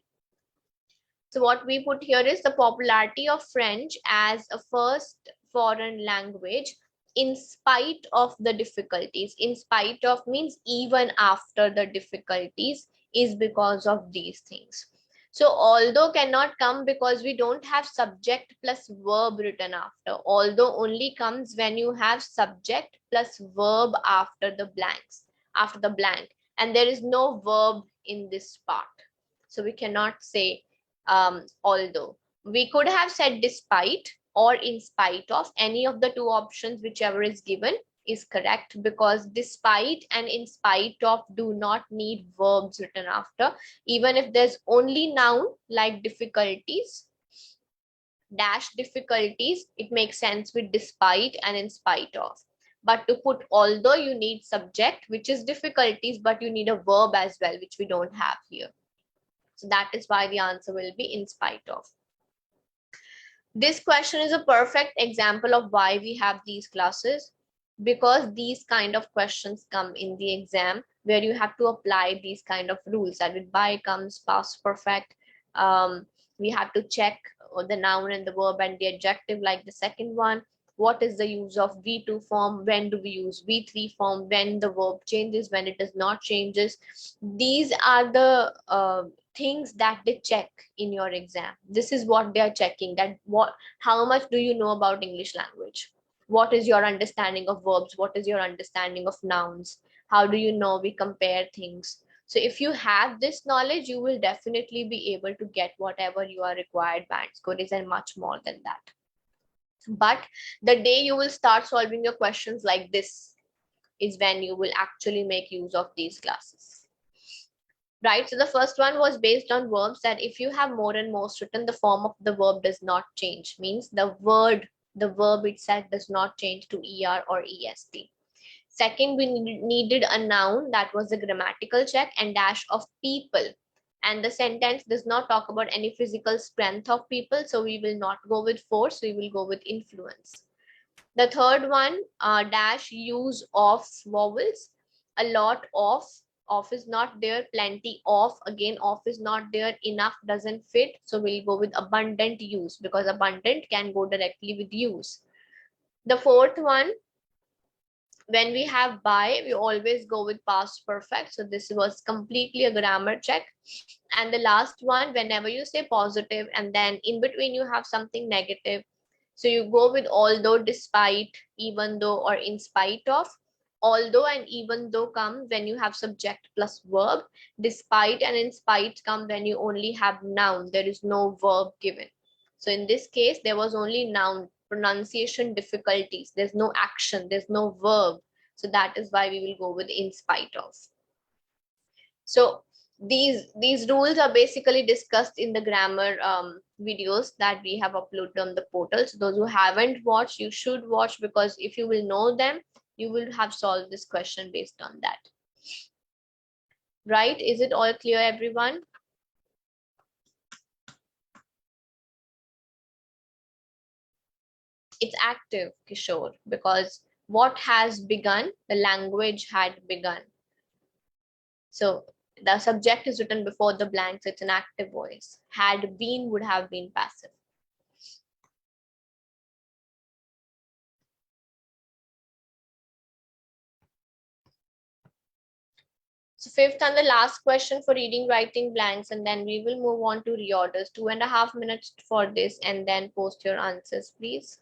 So what we put here is the popularity of French as a first foreign language in spite of the difficulties. In spite of means even after the difficulties is because of these things. So although cannot come because we don't have subject plus verb written after. Although only comes when you have subject plus verb after the blanks, after the blank. And there is no verb in this part. So we cannot say although. We could have said despite, or in spite of. Any of the two options, whichever is given, is correct, because despite and in spite of do not need verbs written after. Even if there's only noun like difficulties, dash difficulties, it makes sense with despite and in spite of. But to put although, you need subject, which is difficulties, but you need a verb as well, which we don't have here. So that is why the answer will be in spite of. This question is a perfect example of why we have these classes, because these kind of questions come in the exam where you have to apply these kind of rules. That with by comes past perfect. We have to check the noun and the verb and the adjective, like the second one. What is the use of V2 form? When do we use V3 form? When the verb changes, when it does not changes. These are the things that they check in your exam. This is what they are checking, that how much do you know about English language? What is your understanding of verbs? What is your understanding of nouns? How do you know we compare things? So if you have this knowledge, you will definitely be able to get whatever you are required band scores and much more than that. But the day you will start solving your questions like this is when you will actually make use of these classes. Right, so the first one was based on verbs, that if you have more and most written, the form of the verb does not change, means the verb itself does not change to er or est. Second, we needed a noun, that was a grammatical check, and dash of people, and the sentence does not talk about any physical strength of people, so we will not go with force, we will go with influence. The third one, dash use of vowels, a lot of is not there, plenty of, again of is not there, enough doesn't fit, so we'll go with abundant use, because abundant can go directly with use. The fourth one, when we have by, we always go with past perfect, so this was completely a grammar check. And the last one, whenever you say positive and then in between you have something negative, so you go with although, despite, even though, or in spite of. Although and even though come when you have subject plus verb. Despite and in spite come when you only have noun, there is no verb given. So in this case, there was only noun, pronunciation difficulties, there's no action, there's no verb. So that is why we will go with in spite of. So these rules are basically discussed in the grammar videos that we have uploaded on the portal. So those who haven't watched, you should watch, because if you will know them, you will have solved this question based on that. Right, is it all clear, everyone? It's active, Kishore, because what has begun, the language had begun. So the subject is written before the blanks, it's an active voice. Had been would have been passive. So fifth and the last question for reading writing blanks, and then we will move on to reorders. 2.5 minutes for this, and then post your answers, please.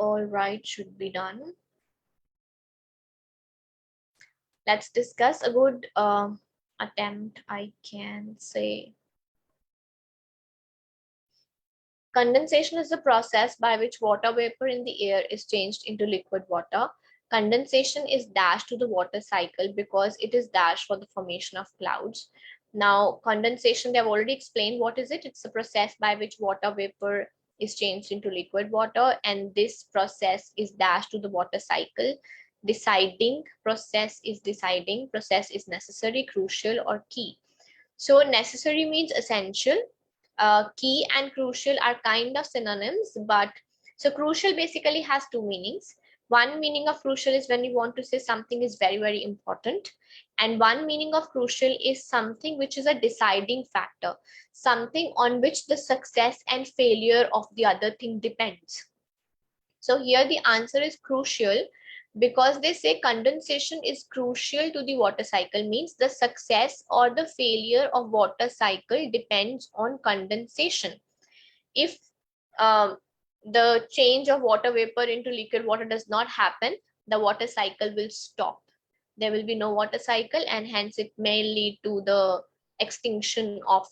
all right, should be done. Let's discuss a good attempt, I can say. Condensation is the process by which water vapor in the air is changed into liquid water. Condensation is dashed to the water cycle because it is dashed for the formation of clouds. Now, condensation, they have already explained what is it. It's the process by which water vapor is changed into liquid water, and this process is dashed to the water cycle. Deciding process is necessary, crucial, or key. So necessary means essential. Key and crucial are kind of synonyms, but so crucial basically has two meanings. One meaning of crucial is when you want to say something is very, very important. And one meaning of crucial is something which is a deciding factor, something on which the success and failure of the other thing depends. So here the answer is crucial because they say condensation is crucial to the water cycle, means the success or the failure of water cycle depends on condensation. If the change of water vapor into liquid water does not happen, the water cycle will stop. There will be no water cycle, and hence it may lead to the extinction of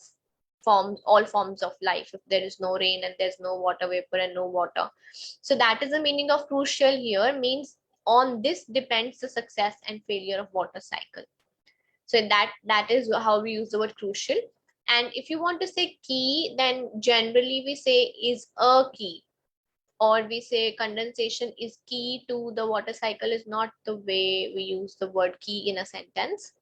all forms of life if there is no rain and there's no water vapor and no water. So that is the meaning of crucial here, means on this depends the success and failure of water cycle. So that is how we use the word crucial. And if you want to say key, then generally we say is a key, or we say condensation is key to the water cycle is not the way we use the word key in a sentence.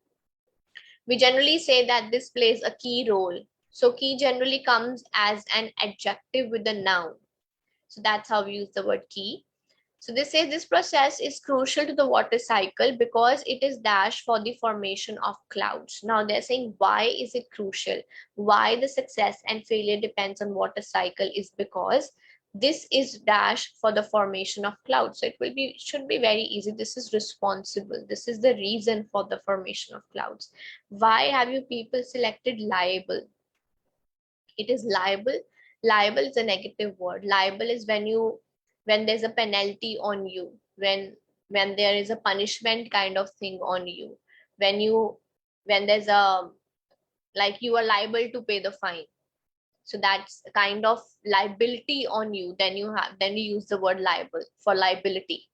We generally say that this plays a key role. So key generally comes as an adjective with a noun. So that's how we use the word key. So they say this process is crucial to the water cycle because it is dashed for the formation of clouds. Now they're saying, why is it crucial? Why the success and failure depends on water cycle is because this is dashed for the formation of clouds. So should be very easy. This is responsible. This is the reason for the formation of clouds. Why have you people selected liable? It is liable. Liable is a negative word. Liable is when there's a penalty on you, when there is a punishment kind of thing on you, when there's a, like, you are liable to pay the fine. So that's kind of liability on you. Then we use the word liable for liability.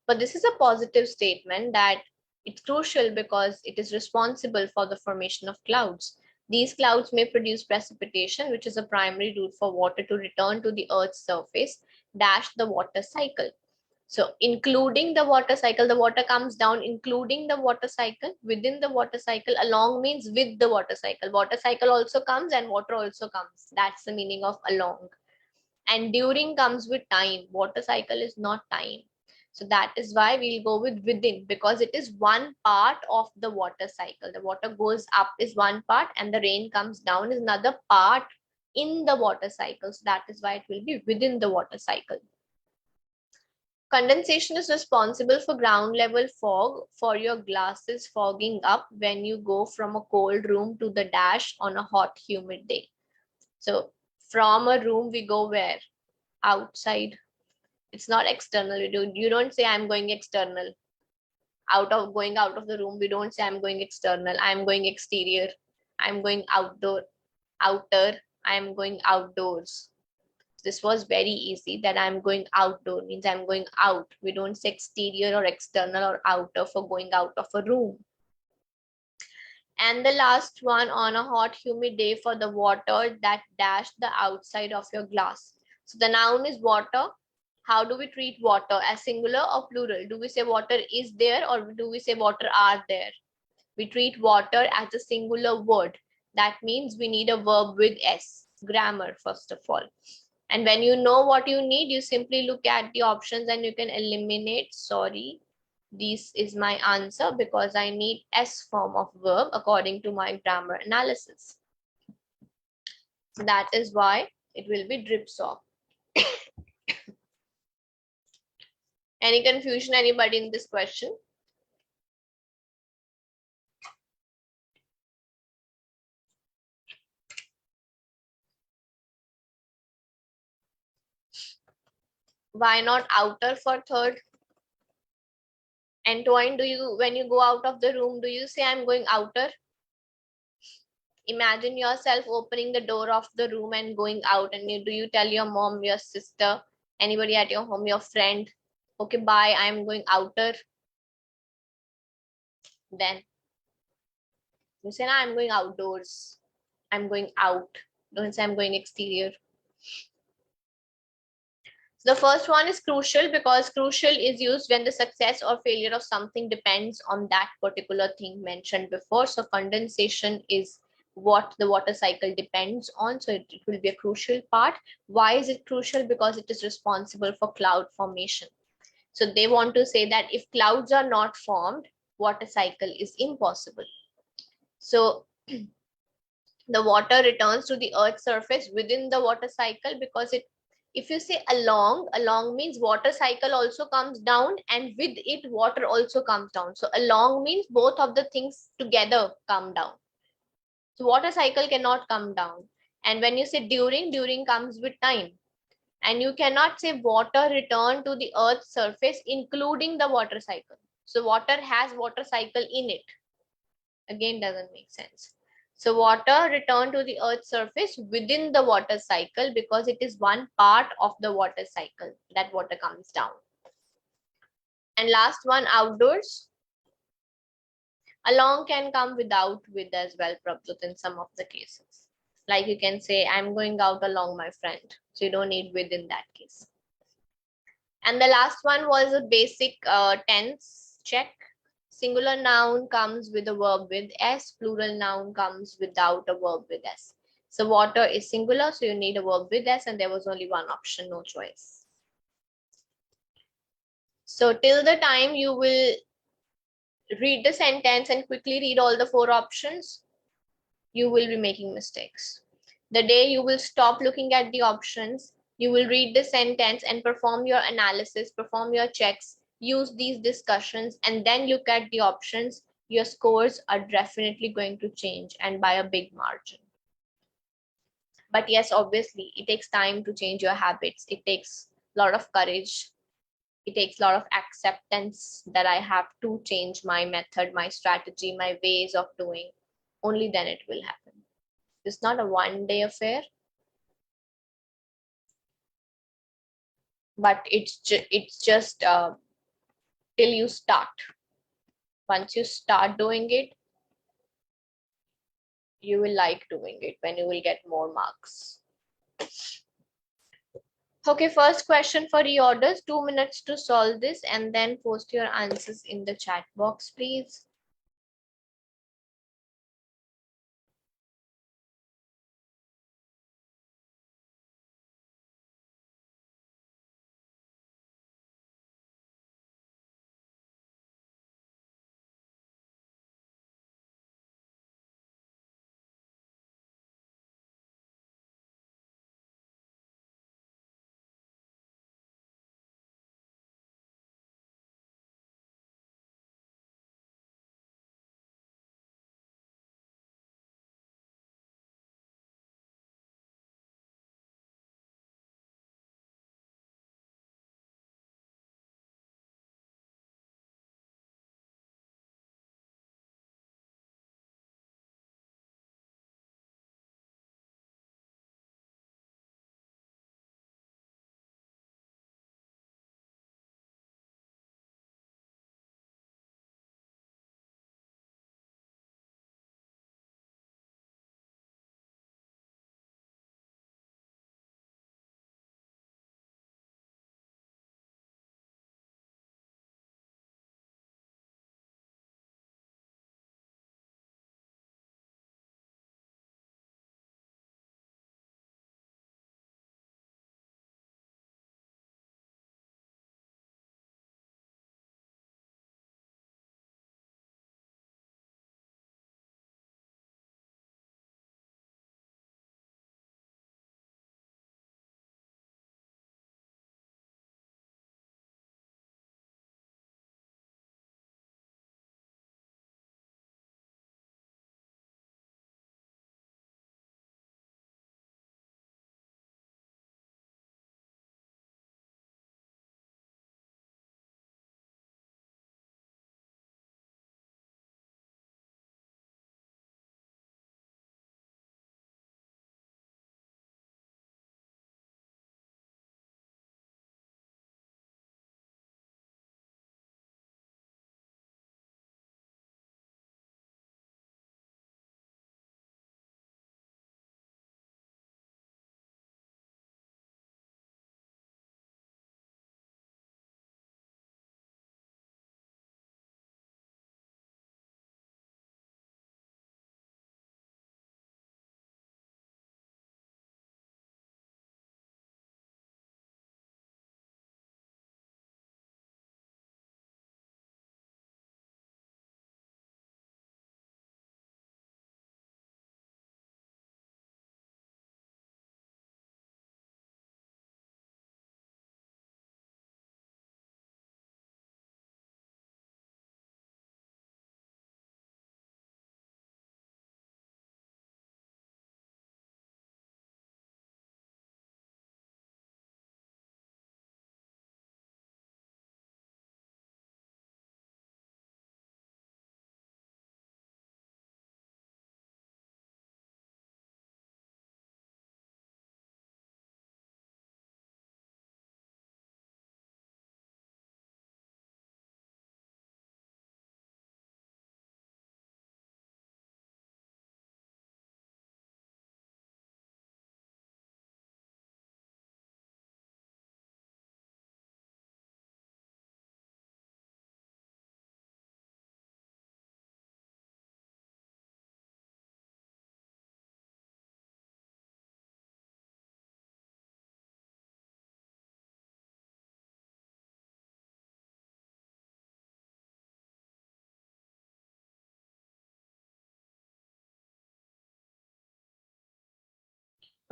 But this is a positive statement that it's crucial because it is responsible for the formation of clouds. These clouds may produce precipitation, which is a primary route for water to return to the Earth's surface, dash the water cycle. So including the water cycle, the water comes down, including the water cycle, within the water cycle, along means with the water cycle. Water cycle also comes and water also comes. That's the meaning of along. And during comes with time. Water cycle is not time. So that is why we'll go with within, because it is one part of the water cycle. The water goes up is one part and the rain comes down is another part in the water cycle. So that is why it will be within the water cycle. Condensation is responsible for ground level fog for your glasses fogging up when you go from a cold room to the dash on a hot, humid day. So from a room, we go where? Outside. It's not external. You don't say I'm going external. Going out of the room, we don't say I'm going external. I'm going exterior. I'm going outer. I'm going outdoors. This was very easy, that I'm going outdoor means I'm going out. We don't say exterior or external or outer for going out of a room. And the last one, on a hot, humid day, for the water that dashed the outside of your glass. So the noun is water. How do we treat water? As singular or plural? Do we say water is there or do we say water are there? We treat water as a singular word. That means we need a verb with S. Grammar, first of all. And when you know what you need, you simply look at the options and you can eliminate, sorry, this is my answer because I need S form of verb according to my grammar analysis. So that is why it will be 𝗙𝗿𝗀𝗃. Any confusion, anybody in this question? Why not outer for third? Antoine, when you go out of the room, do you say I'm going outer? Imagine yourself opening the door of the room and going out, and do you tell your mom, your sister, anybody at your home, your friend, okay, bye, I'm going outer? Then you say, nah, I'm going outdoors. I'm going out. Don't say I'm going exterior. The first one is crucial because crucial is used when the success or failure of something depends on that particular thing mentioned before. So condensation is what the water cycle depends on. So it will be a crucial part. Why is it crucial? Because it is responsible for cloud formation. So they want to say that if clouds are not formed, water cycle is impossible. So the water returns to the earth's surface within the water cycle because it, if you say along means water cycle also comes down, and with it water also comes down. So along means both of the things together come down. So water cycle cannot come down. And when you say during comes with time, and you cannot say water return to the earth's surface including the water cycle. So water has water cycle in it, again doesn't make sense. So water return to the earth's surface within the water cycle because it is one part of the water cycle that water comes down. And last one, outdoors. Along can come without with as well, Prabhut, in some of the cases. Like you can say, I'm going out along my friend. So you don't need with in that case. And the last one was a basic tense check. Singular noun comes with a verb with s, plural noun comes without a verb with s. So water is singular, so you need a verb with s, and there was only one option, no choice. So till the time you will read the sentence and quickly read all the 4 options, you will be making mistakes. The day you will stop looking at the options, you will read the sentence and perform your analysis, perform your checks, use these discussions, and then look at the options, your scores are definitely going to change, and by a big margin. But yes, obviously, it takes time to change your habits. It takes a lot of courage. It takes a lot of acceptance that I have to change my method, my strategy, my ways of doing. Only then it will happen. It's not a one-day affair, but it's just till you start. Once you start doing it, you will like doing it when you will get more marks. Okay, first question for reorders, 2 minutes to solve this, and then post your answers in the chat box, please.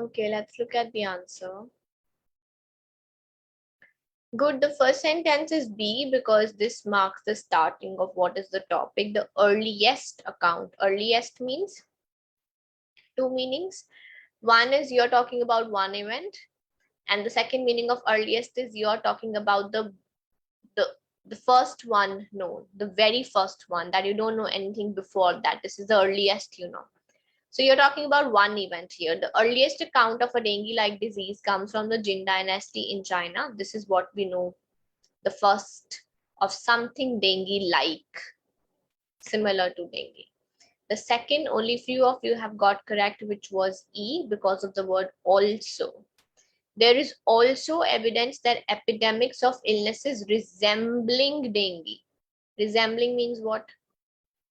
Okay, let's look at the answer. Good. The first sentence is B because this marks the starting of what is the topic, the earliest account. Earliest means two meanings. One is you're talking about one event, and the second meaning of earliest is you're talking about the the first one known, the very first one that you don't know anything before that. This is the earliest you know. So you're talking about one event here. The earliest account of a dengue-like disease comes from the Jin dynasty in China. This is what we know. The first of something dengue-like, similar to dengue. The second, only few of you have got correct, which was E because of the word also. There is also evidence that epidemics of illnesses resembling dengue. Resembling means what?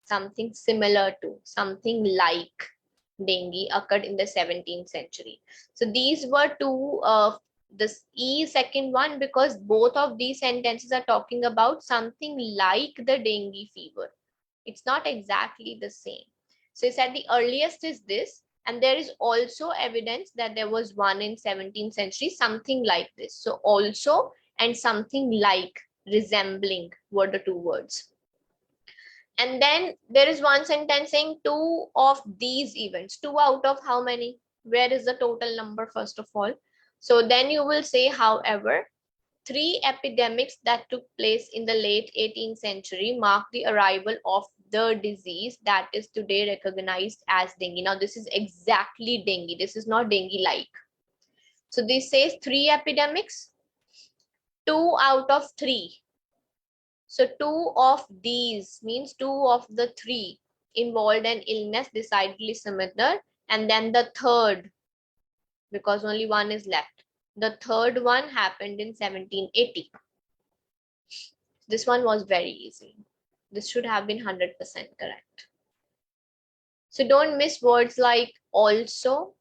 Something similar to, something like dengue occurred in the 17th century. So these were two of this E second one because both of these sentences are talking about something like the dengue fever. It's not exactly the same. So it said the earliest is this, and there is also evidence that there was one in 17th century, something like this. So also and something like, resembling were the two words. And then there is one sentence saying two of these events. Two out of how many? Where is the total number, first of all? So then you will say, however, three epidemics that took place in the late 18th century mark the arrival of the disease that is today recognized as dengue. Now, this is exactly dengue. This is not dengue-like. So this says three epidemics, two out of three. So two of these means two of the three involved an illness decidedly similar. And then the third, because only one is left. The third one happened in 1780. This one was very easy. This should have been 100% correct. So don't miss words like also.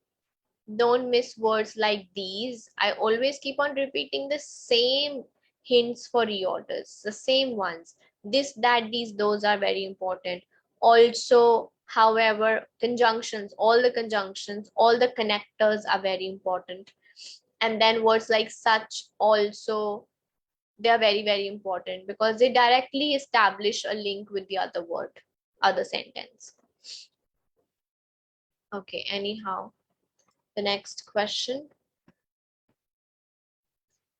Don't miss words like these. I always keep on repeating the same hints for reorders, the same ones. This, that, these, those are very important. Also, however, conjunctions, all the conjunctions, all the connectors are very important. And then words like such, also, they are very, very important because they directly establish a link with the other word, other sentence. Okay, anyhow, the next question.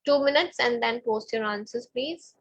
2 minutes and then post your answers, please.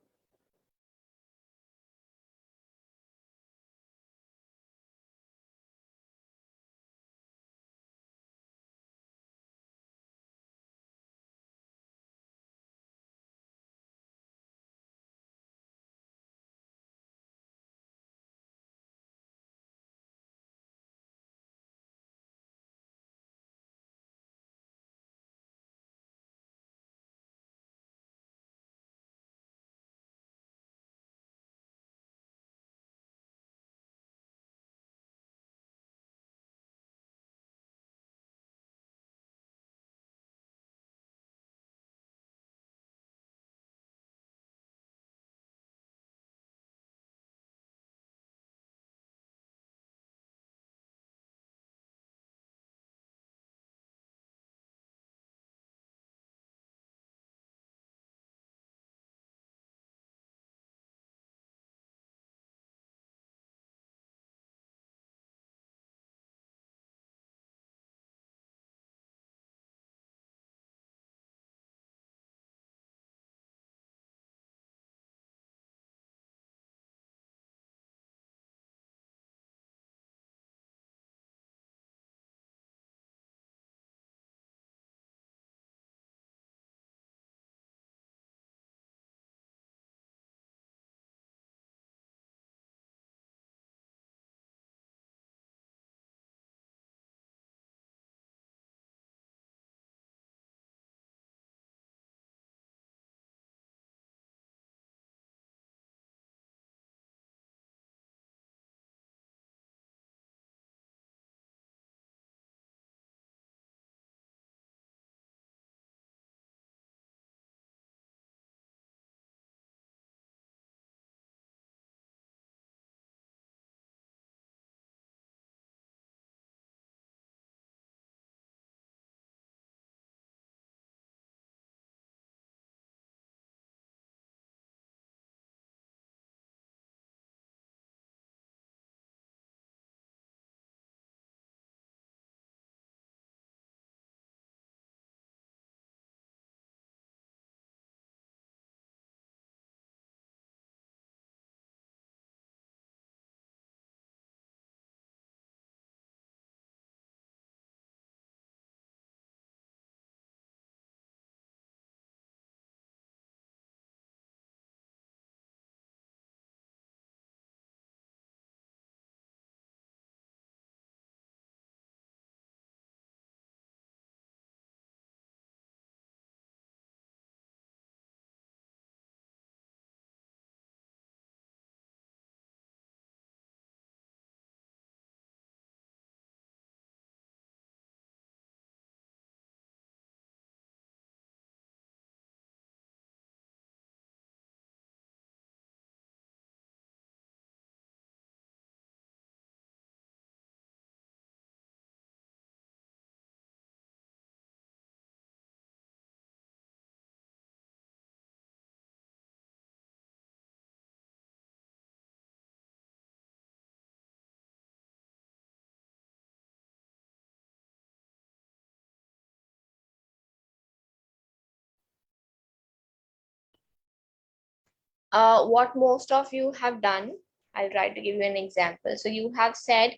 what most of you have done, I'll try to give you an example. So you have said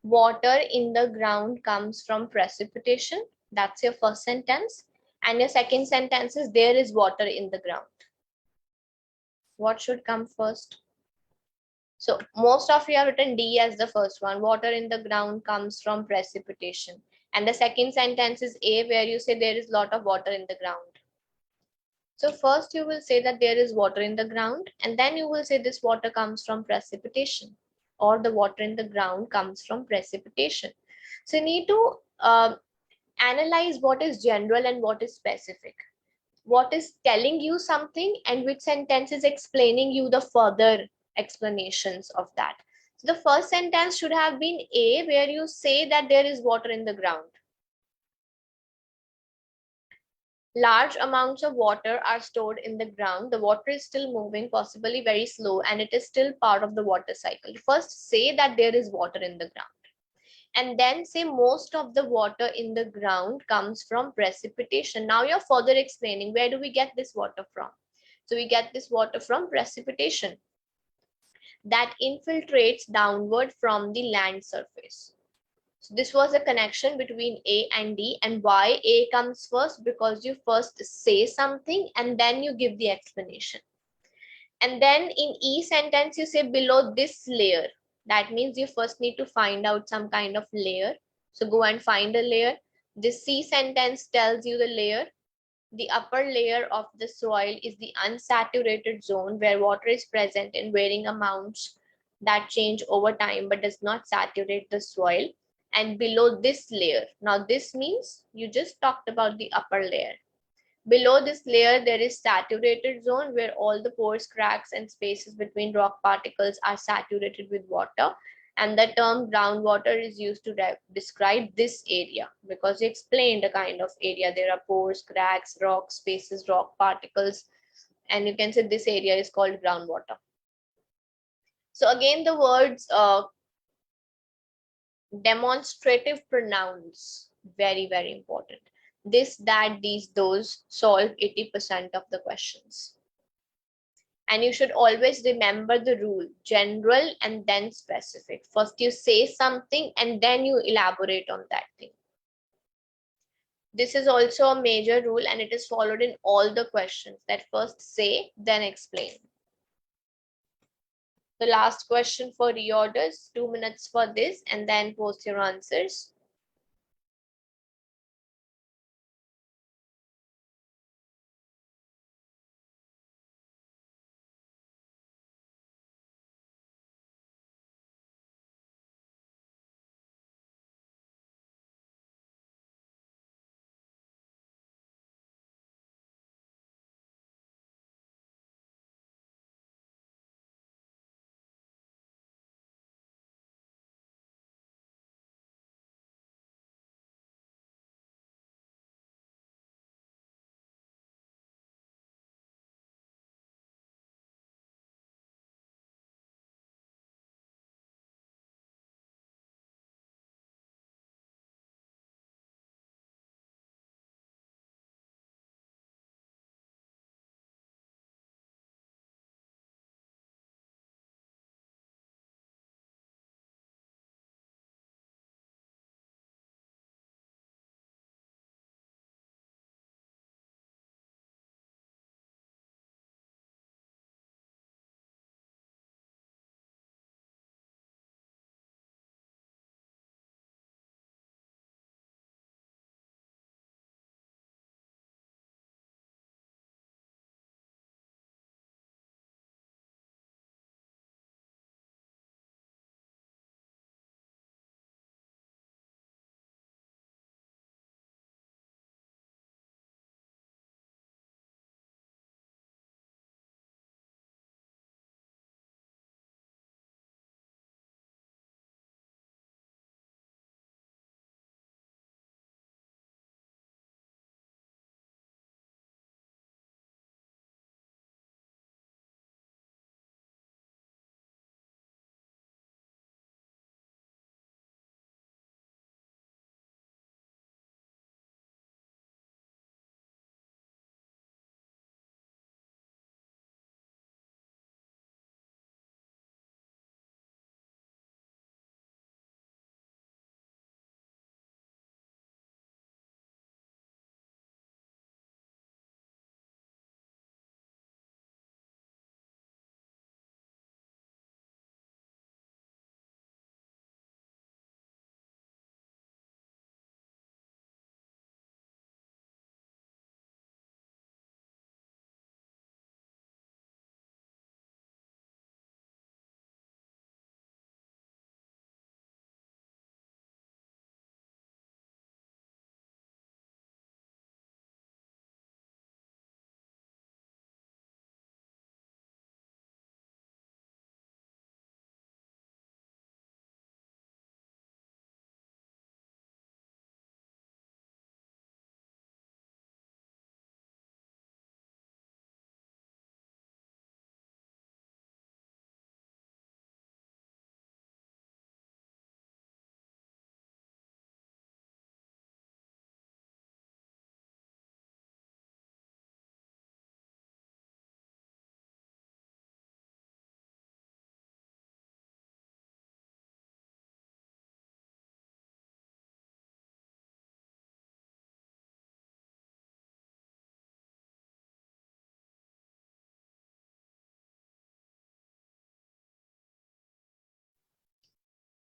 water in the ground comes from precipitation. That's your first sentence. And your second sentence is there is water in the ground. What should come first? So most of you have written D as the first one. Water in the ground comes from precipitation. And the second sentence is A, where you say there is a lot of water in the ground. So first you will say that there is water in the ground, and then you will say this water comes from precipitation, or the water in the ground comes from precipitation. So you need to analyze what is general and what is specific. What is telling you something and which sentence is explaining you the further explanations of that. So the first sentence should have been A, where you say that there is water in the ground. Large amounts of water are stored in the ground. The water is still moving, possibly very slow, and it is still part of the water cycle. First say that there is water in the ground, and then say most of the water in the ground comes from precipitation. Now you're further explaining where do we get this water from. So we get this water from precipitation that infiltrates downward from the land surface. So this was a connection between A and D. And why A comes first? Because you first say something and then you give the explanation. And then in E sentence, you say below this layer. That means you first need to find out some kind of layer. So go and find a layer. This C sentence tells you the layer. The upper layer of the soil is the unsaturated zone where water is present in varying amounts that change over time but does not saturate the soil. And below this layer, now this means you just talked about the upper layer. Below this layer, there is saturated zone where all the pores, cracks, and spaces between rock particles are saturated with water. And the term groundwater is used to describe this area because you explained a kind of area. There are pores, cracks, rock spaces, rock particles, and you can say this area is called groundwater. So again, the words demonstrative pronouns, very, very important. This, that, these, those solve 80% of the questions. And you should always remember the rule, general and then specific. First you say something and then you elaborate on that thing. This is also a major rule and it is followed in all the questions, that first say, then explain. The last question for reorders, 2 minutes for this and then post your answers.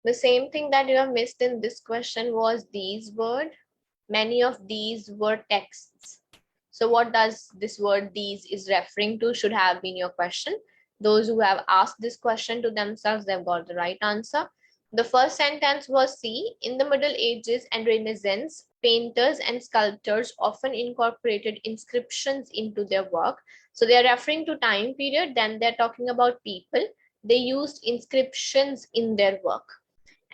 The same thing that you have missed in this question was these word. Many of these were texts. So what does this word these is referring to should have been your question. Those who have asked this question to themselves, they've got the right answer. The first sentence was see, in the Middle Ages and Renaissance, painters and sculptors often incorporated inscriptions into their work. So they are referring to time period, then they're talking about people. They used inscriptions in their work.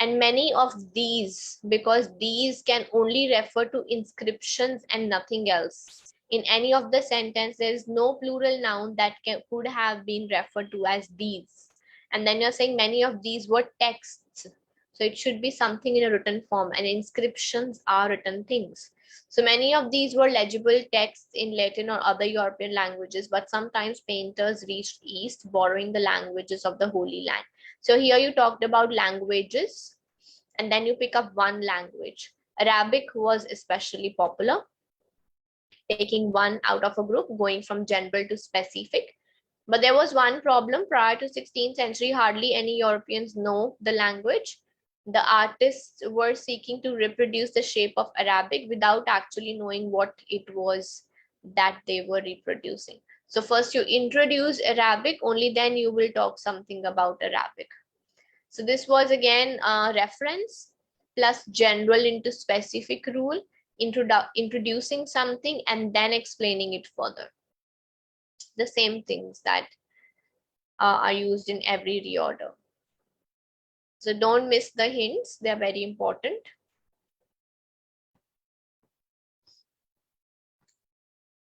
And many of these, because these can only refer to inscriptions and nothing else. In any of the sentence, there is no plural noun that could have been referred to as these. And then you're saying many of these were texts. So it should be something in a written form, and inscriptions are written things. So many of these were legible texts in Latin or other European languages, but sometimes painters reached east, borrowing the languages of the Holy Land. So here you talked about languages, and then you pick up one language. Arabic was especially popular, taking one out of a group, going from general to specific. But there was one problem. Prior to 16th century, hardly any Europeans know the language. The artists were seeking to reproduce the shape of Arabic without actually knowing what it was that they were reproducing. So first you introduce Arabic, only then you will talk something about Arabic. So this was again a reference plus general into specific rule, introducing something and then explaining it further. The same things that are used in every reorder. So don't miss the hints, they're very important.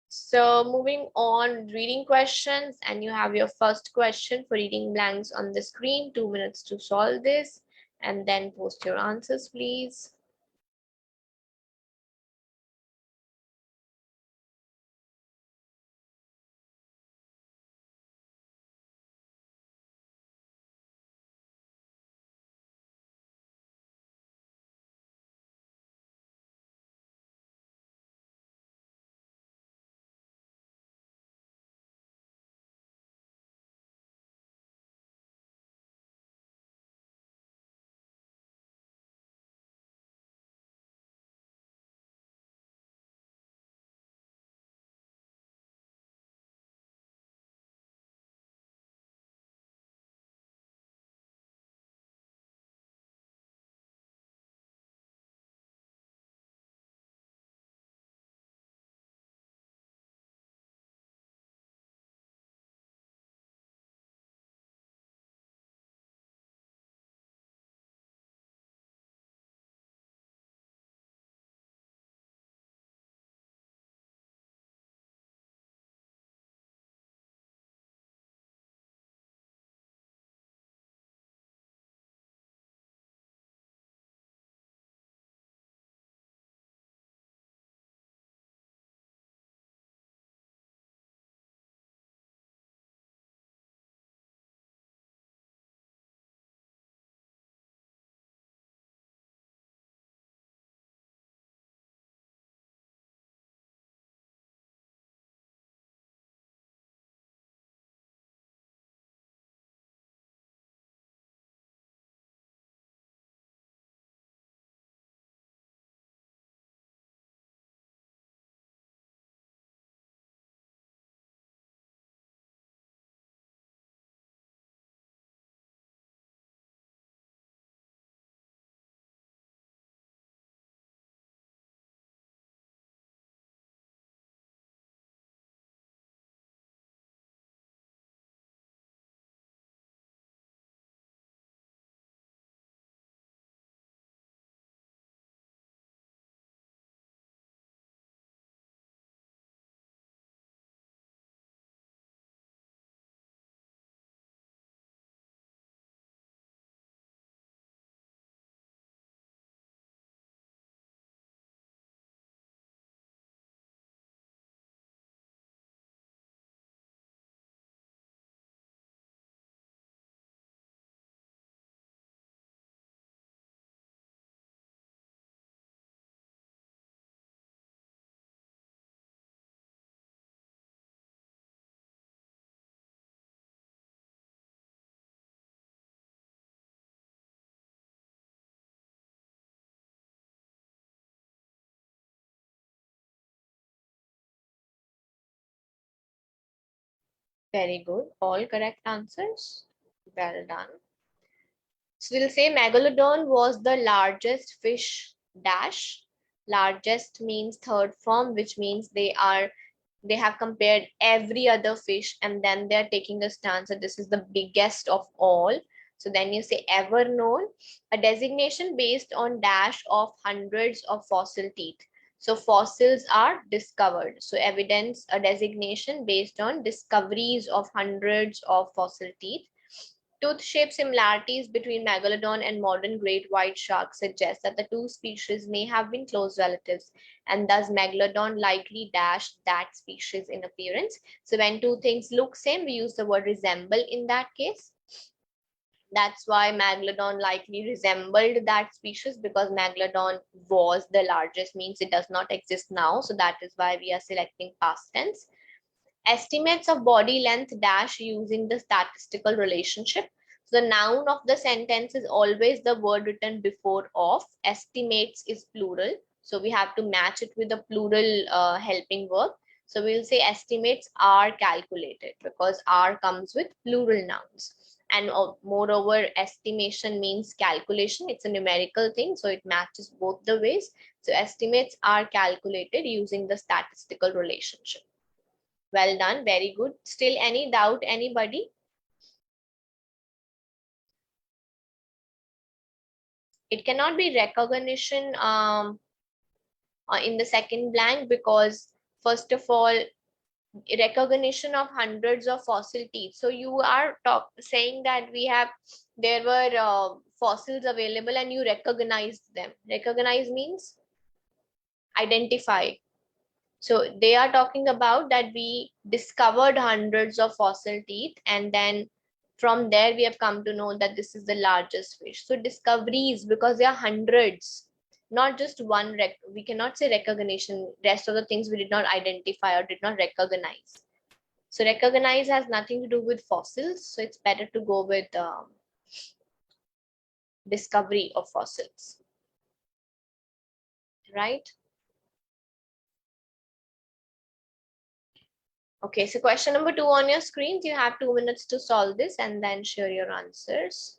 So moving on, reading questions, and you have your first question for reading blanks on the screen, 2 minutes to solve this, and then post your answers, please. Very good. All correct answers. Well done. So we'll say Megalodon was the largest fish dash. Largest means third form, which means they have compared every other fish and then they're taking a stance that this is the biggest of all. So then you say ever known, a designation based on dash of hundreds of fossil teeth. So fossils are discovered. So evidence, a designation based on discoveries of hundreds of fossil teeth. Tooth shape similarities between Megalodon and modern great white shark suggest that the two species may have been close relatives, and thus Megalodon likely dashed that species in appearance. So when two things look same, we use the word resemble in that case. That's why Megalodon likely resembled that species, because Megalodon was the largest, means it does not exist now. So that is why we are selecting past tense. Estimates of body length dash using the statistical relationship. So the noun of the sentence is always the word written before of. Estimates is plural. So we have to match it with the plural helping verb. So we'll say estimates are calculated because are comes with plural nouns. And moreover, estimation means calculation. It's a numerical thing, so it matches both the ways. So estimates are calculated using the statistical relationship. Well done, very good. Still any doubt, anybody? It cannot be recognition in the second blank because first of all, recognition of hundreds of fossil teeth. So you are saying that there were fossils available and you recognized them. Recognize means identify. So they are talking about that we discovered hundreds of fossil teeth, and then from there we have come to know that this is the largest fish. So discoveries, because there are hundreds, not just one. We cannot say recognition. Rest of the things we did not identify or did not recognize. So recognize has nothing to do with fossils. So it's better to go with discovery of fossils, right? Okay, so question number 2 on your screens. You have 2 minutes to solve this and then share your answers.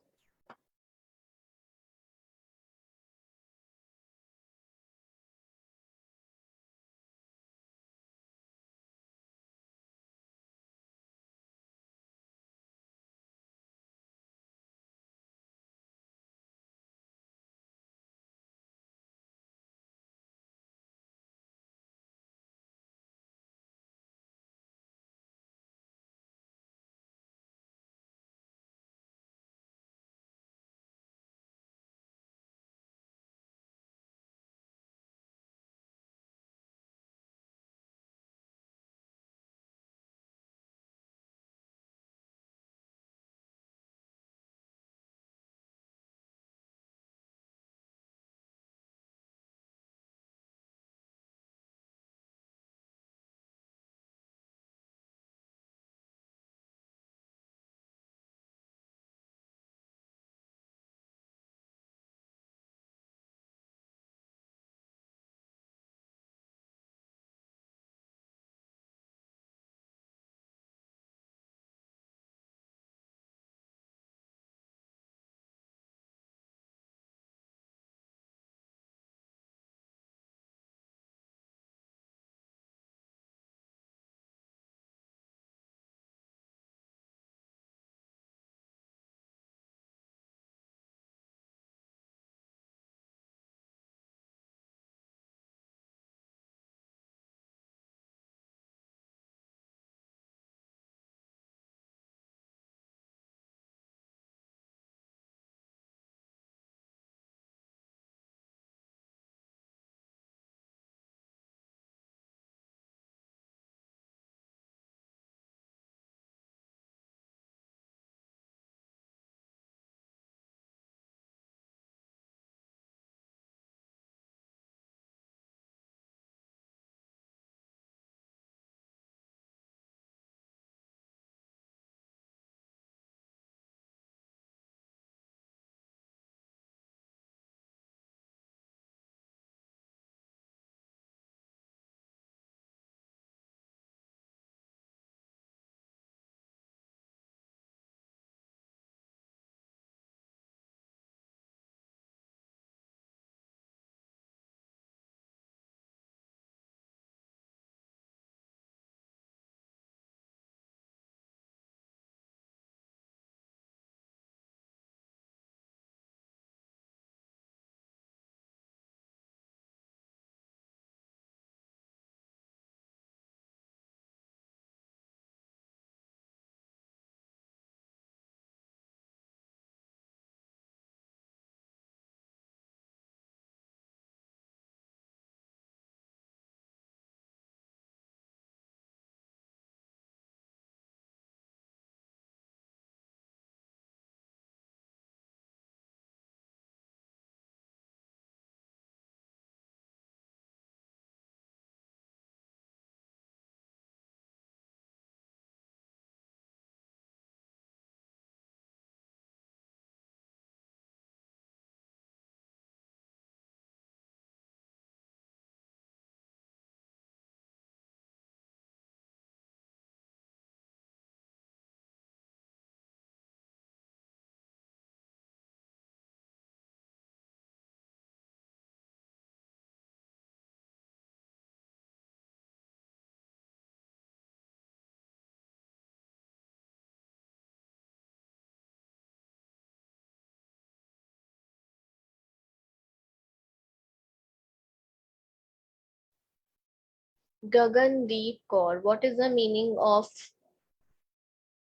𝗙𝗃𝗀𝗃, what is the meaning of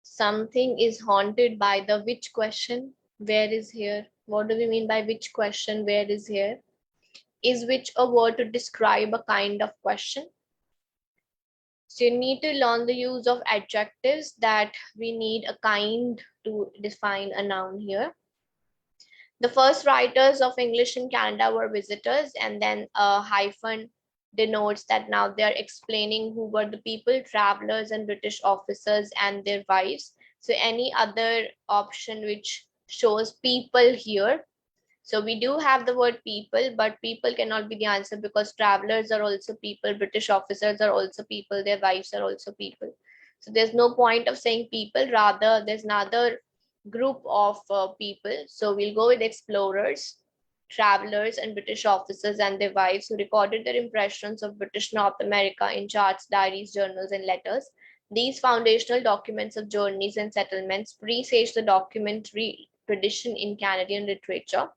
something is haunted by the which question? Where is here? What do we mean by which question? Where is here? Is which a word to describe a kind of question? So you need to learn the use of adjectives, that we need a kind to define a noun here. The first writers of English in Canada were visitors, and then a hyphen denotes that now they are explaining who were the people, travelers and British officers and their wives. So any other option which shows people here. So we do have the word people, but people cannot be the answer because travelers are also people, British officers are also people, their wives are also people. So there's no point of saying people, rather there's another group of people. So we'll go with explorers, travelers and British officers and their wives who recorded their impressions of British North America in charts, diaries, journals and letters. These foundational documents of journeys and settlements presage the documentary tradition in Canadian literature.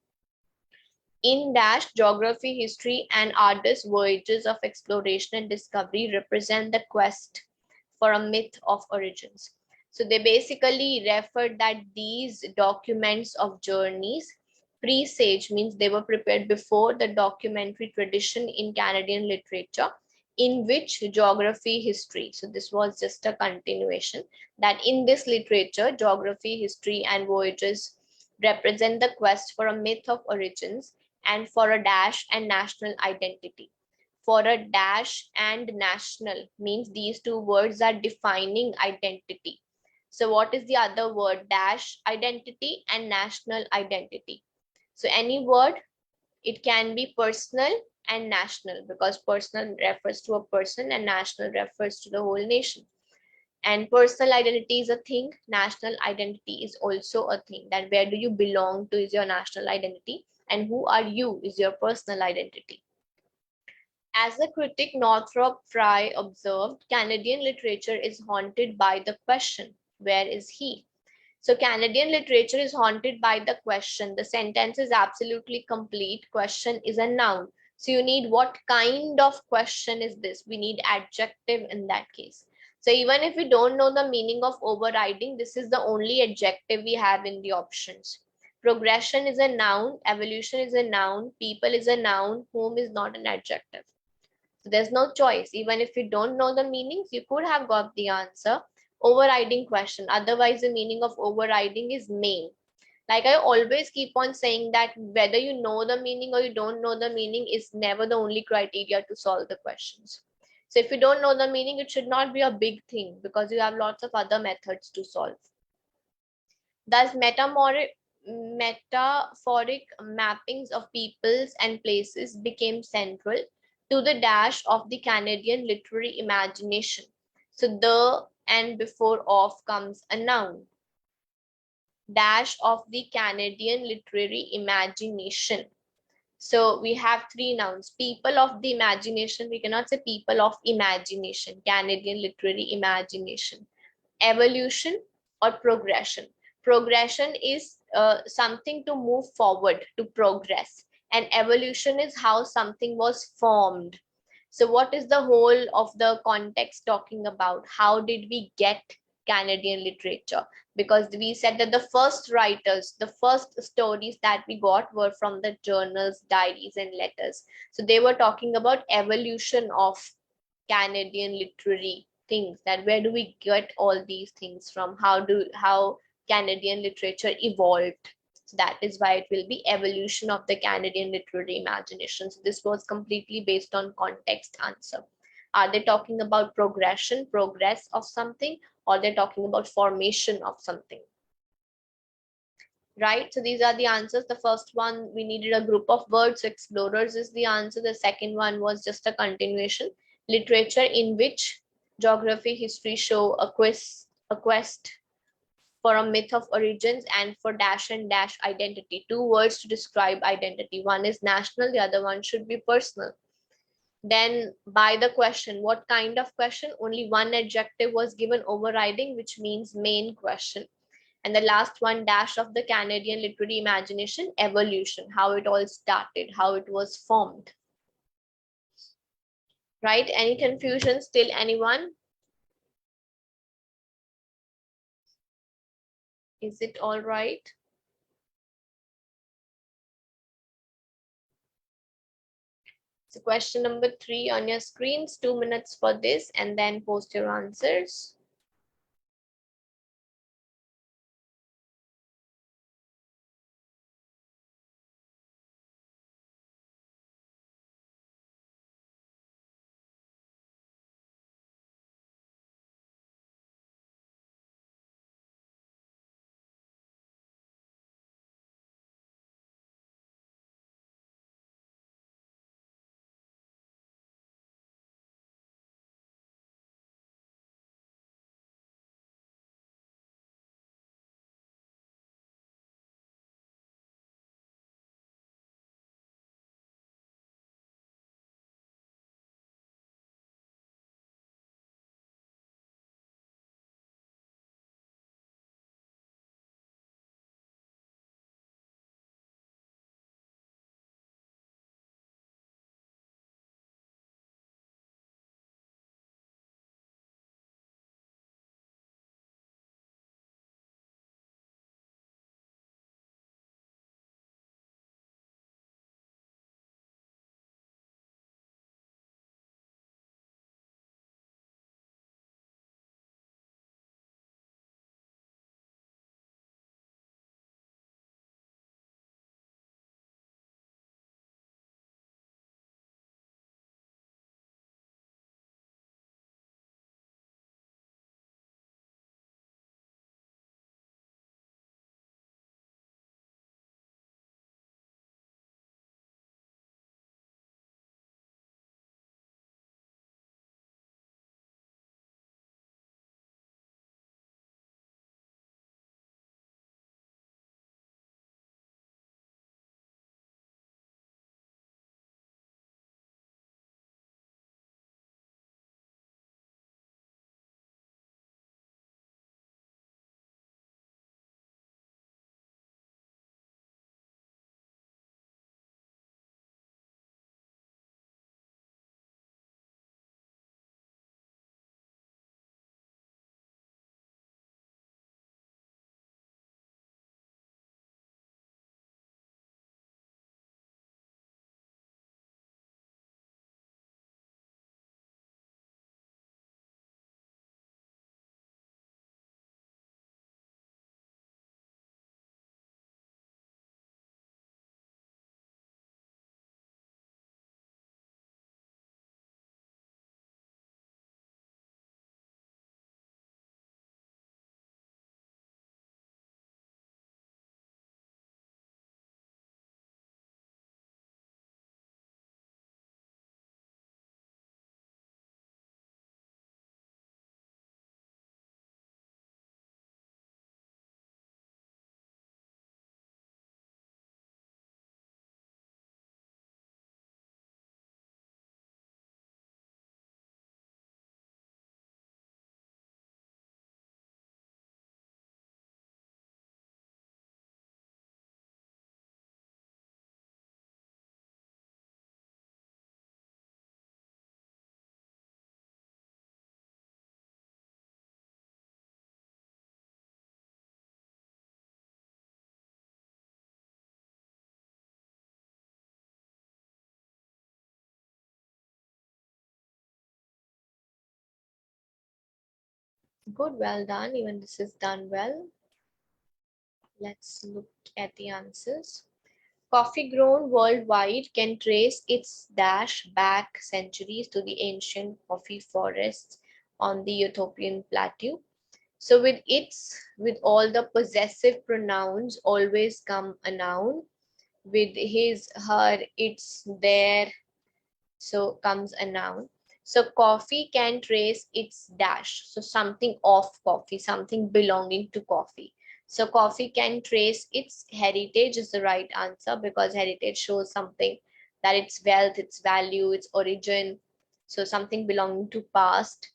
In dash, geography, history, and arduous voyages of exploration and discovery represent the quest for a myth of origins. So they basically referred that these documents of journeys presage means they were prepared before the documentary tradition in Canadian literature, in which geography, history. So this was just a continuation, that in this literature, geography, history, and voyages represent the quest for a myth of origins and for a dash and national identity. For a dash and national means these two words are defining identity. So what is the other word? Dash identity and national identity. So any word, it can be personal and national, because personal refers to a person and national refers to the whole nation. And personal identity is a thing, national identity is also a thing, that where do you belong to is your national identity, and who are you is your personal identity. As the critic 𝗙𝗿𝗃𝗃 observed, Canadian literature is haunted by the question, where is he? So Canadian literature is haunted by the question. The sentence is absolutely complete. Question is a noun. So you need what kind of question is this? We need adjective in that case. So even if we don't know the meaning of overriding, this is the only adjective we have in the options. Progression is a noun, evolution is a noun, people is a noun, whom is not an adjective. So there's no choice. Even if you don't know the meanings, you could have got the answer. Overriding question. Otherwise, the meaning of overriding is main. Like I always keep on saying that whether you know the meaning or you don't know the meaning is never the only criteria to solve the questions. So if you don't know the meaning, it should not be a big thing because you have lots of other methods to solve. Thus, metaphoric mappings of peoples and places became central to the dash of the Canadian literary imagination. So the and before of comes a noun. Dash of the Canadian literary imagination. So we have three nouns. People of the imagination. We cannot say people of imagination. Canadian literary imagination. Evolution or progression. Progression is something to move forward, to progress. And evolution is how something was formed. So what is the whole of the context talking about? How did we get Canadian literature? Because we said that the first writers, the first stories that we got were from the journals, diaries, and letters. So they were talking about evolution of Canadian literary things, that where do we get all these things from? How Canadian literature evolved. So that is why it will be evolution of the Canadian literary imagination. So this was completely based on context answer. Are they talking about progression, progress of something, or they're talking about formation of something? Right, so these are the answers. The first one, we needed a group of words, so explorers is the answer. The second one was just a continuation. Literature in which geography, history show a quest for a myth of origins, and for dash and dash identity. Two words to describe identity. One is national, the other one should be personal. Then by the question, what kind of question? Only one adjective was given, overriding, which means main question. And the last one, dash of the Canadian literary imagination, evolution, how it all started, how it was formed. Right? Any confusion still, anyone? Is it all right? So question number 3 on your screens, 2 minutes for this, and then post your answers. Good, well done. Even this is done well. Let's look at the answers. Coffee grown worldwide can trace its dash back centuries to the ancient coffee forests on the Ethiopian plateau. So with all the possessive pronouns always come a noun. With his, her, its, their, so comes a noun. So coffee can trace its dash. So something of coffee, something belonging to coffee. So coffee can trace its heritage is the right answer, because heritage shows something, that its wealth, its value, its origin. So something belonging to past.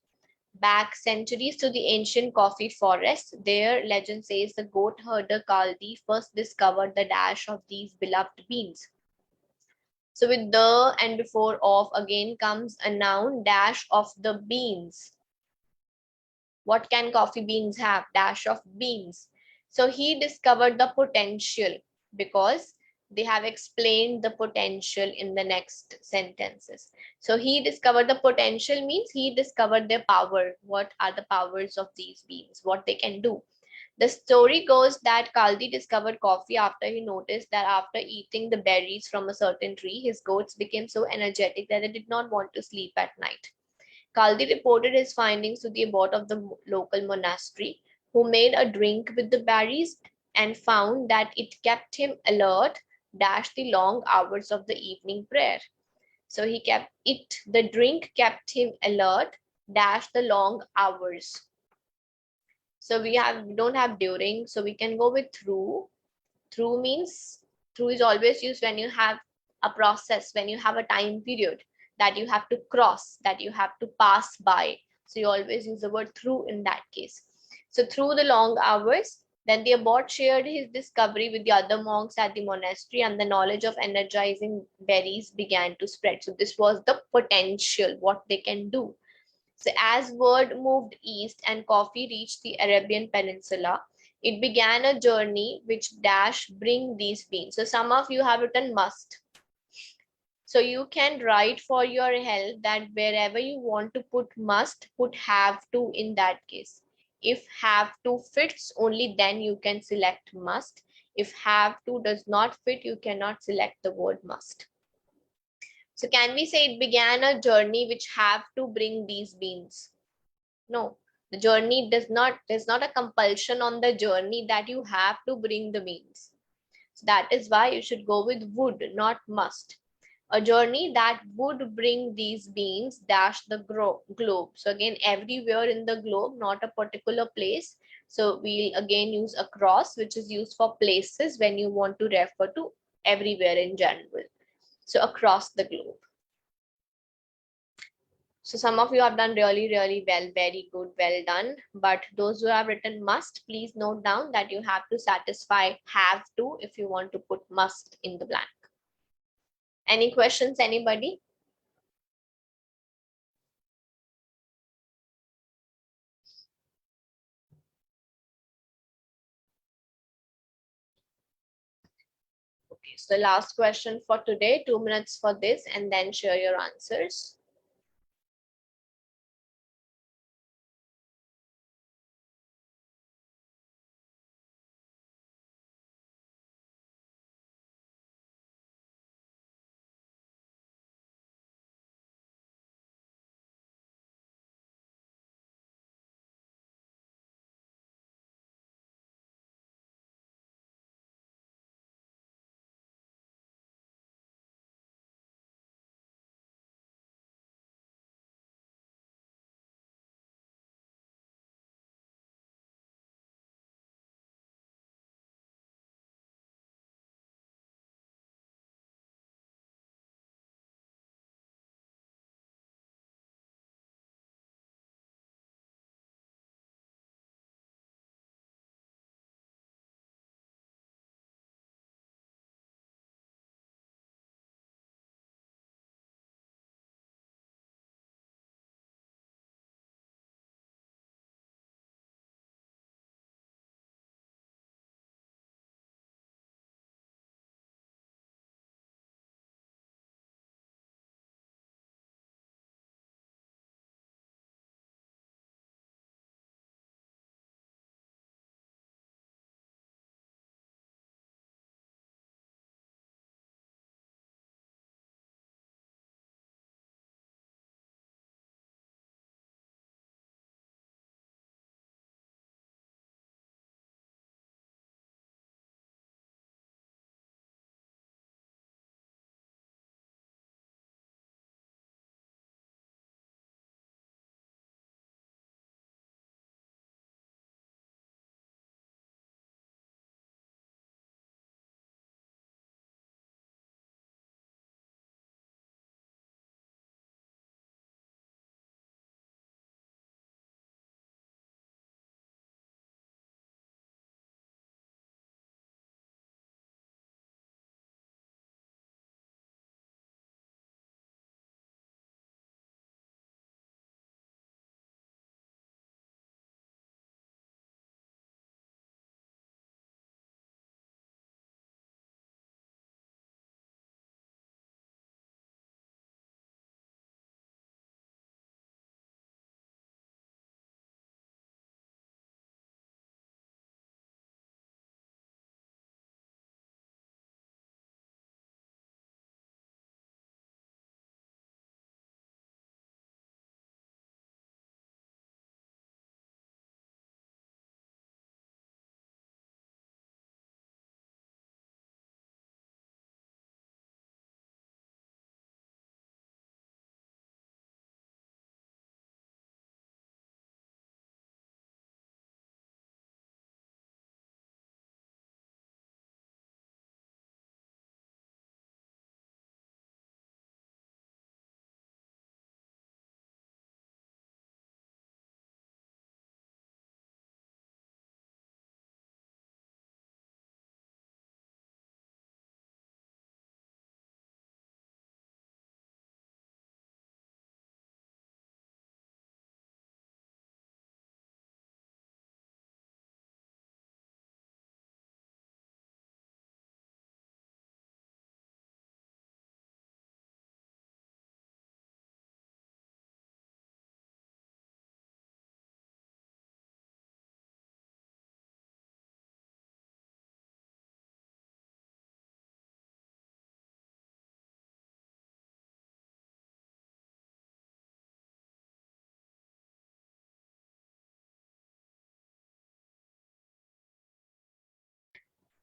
Back centuries to the ancient coffee forests. Their legend says the goat herder 𝗙𝗿𝗀𝗀𝗀 first discovered the dash of these beloved beans. So with the and before of again comes a noun dash of the beans. What can coffee beans have? Dash of beans. So he discovered the potential because they have explained the potential in the next sentences. So he discovered the potential means he discovered their power. What are the powers of these beans? What they can do? The story goes that Kaldi discovered coffee after he noticed that after eating the berries from a certain tree, his goats became so energetic that they did not want to sleep at night. Kaldi reported his findings to the abbot of the local monastery, who made a drink with the berries and found that it kept him alert, dash the long hours of the evening prayer. So he kept it, the drink kept him alert, dash the long hours. So we don't have during, so we can go with through. Through means, through is always used when you have a process, when you have a time period that you have to cross, that you have to pass by. So you always use the word through in that case. So through the long hours, then the abbot shared his discovery with the other monks at the monastery, and the knowledge of energizing berries began to spread. So this was the potential, what they can do. So as word moved east and coffee reached the Arabian Peninsula, it began a journey which dash bring these beans. So some of you have written must. So you can write for your help that wherever you want to put must, put have to in that case. If have to fits, only then you can select must. If have to does not fit, you cannot select the word must. So can we say it began a journey which have to bring these beans? No, the journey there's not a compulsion on the journey that you have to bring the beans. So that is why you should go with would, not must. A journey that would bring these beans dash the globe. So again, everywhere in the globe, not a particular place. So we'll again use across, which is used for places when you want to refer to everywhere in general. So across the globe. So some of you have done really, really well, very good, well done. But those who have written must, please note down that you have to satisfy have to if you want to put must in the blank. Any questions, anybody? Okay, so last question for today, 2 minutes for this and then share your answers.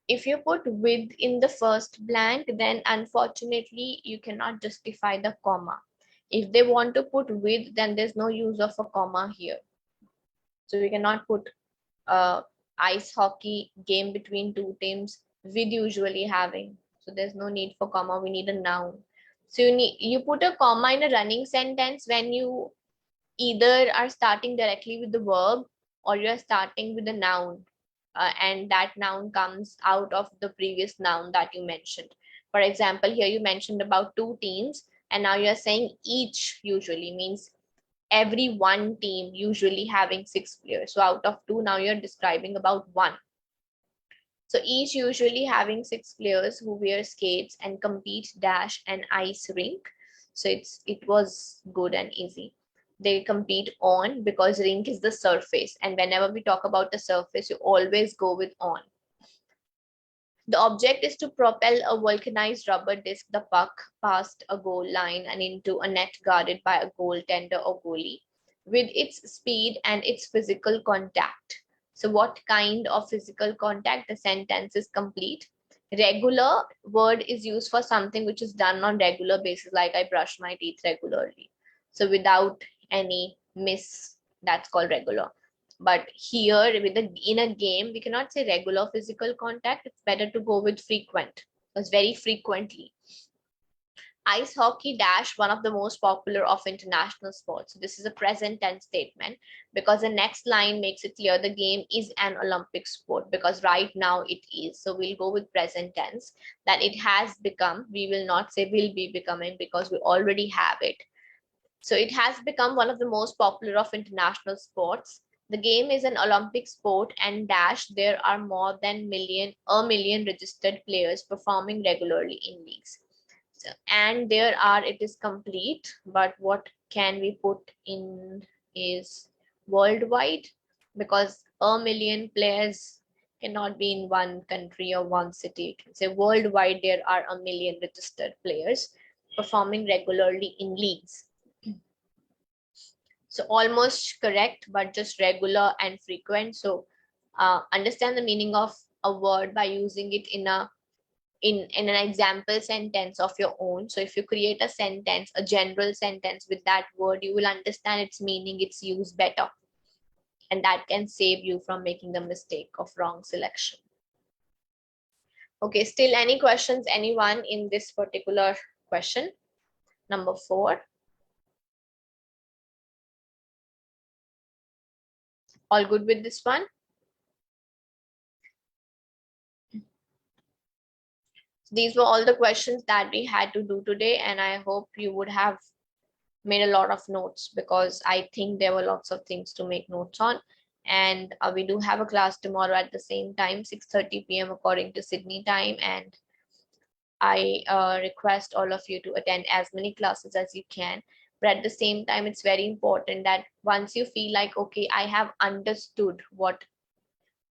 if you put with in the first blank, then unfortunately you cannot justify the comma. If they want to put with, then there's no use of a comma here. So we cannot put ice hockey game between two teams with usually having. So there's no need for comma. We need a noun. So you put a comma in a running sentence when you either are starting directly with the verb or you're starting with a noun, and that noun comes out of the previous noun that you mentioned. For example, here you mentioned about two teams, and now you're saying each usually means every one team usually having 6 players. So out of two, now you're describing about one. So each usually having 6 players who wear skates and compete dash an ice rink. So it was good and easy. They compete on because rink is the surface. And whenever we talk about the surface, you always go with on. The object is to propel a vulcanized rubber disc, the puck, past a goal line and into a net guarded by a goaltender or goalie with its speed and its physical contact. So what kind of physical contact? The sentence is complete. Regular word is used for something which is done on regular basis, like I brush my teeth regularly. So without any miss, that's called regular. But here in a game, we cannot say regular physical contact. It's better to go with frequent, because very frequently. Ice hockey dash, one of the most popular of international sports. So this is a present tense statement because the next line makes it clear the game is an Olympic sport, because right now it is. So we'll go with present tense, that it has become. We will not say will be becoming because we already have it. So it has become one of the most popular of international sports. The game is an Olympic sport and dash there are more than a million registered players performing regularly in leagues. So, and there are, it is complete, but what can we put in is worldwide, because a million players cannot be in one country or one city. You can say worldwide there are a million registered players performing regularly in leagues. So almost correct, but just regular and frequent. So understand the meaning of a word by using it in an example sentence of your own. So if you create a sentence, a general sentence with that word, you will understand its meaning, its use better. And that can save you from making the mistake of wrong selection. Okay, still any questions, anyone in this particular question? Number 4. All good with this one? These were all the questions that we had to do today, and I hope you would have made a lot of notes, because I think there were lots of things to make notes on. And we do have a class tomorrow at the same time, 6:30 p.m. according to Sydney time, and I request all of you to attend as many classes as you can. But at the same time, it's very important that once you feel like, okay, I have understood what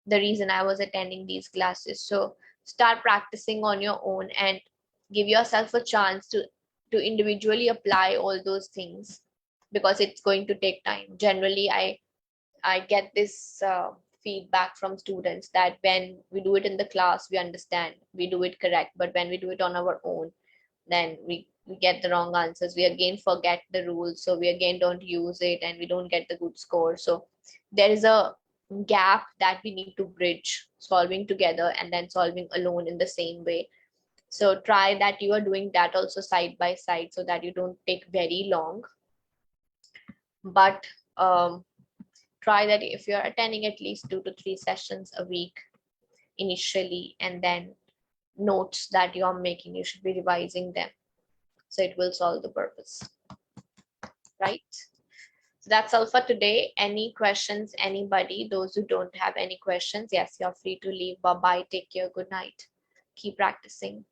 the reason I was attending these classes, so start practicing on your own and give yourself a chance to individually apply all those things, because it's going to take time. Generally, I get this feedback from students that when we do it in the class, we understand, we do it correct, but when we do it on our own, then we get the wrong answers. We again forget the rules, so we again don't use it and we don't get the good score. So there is a gap that we need to bridge, solving together and then solving alone in the same way. So try that you are doing that also side by side, so that you don't take very long. But try that if you're attending at least 2 to 3 sessions a week initially, and then notes that you're making, you should be revising them, so it will solve the purpose, right? So that's all for today. Any questions, anybody? Those who don't have any questions, yes, you're free to leave. Bye bye, take care, good night, keep practicing.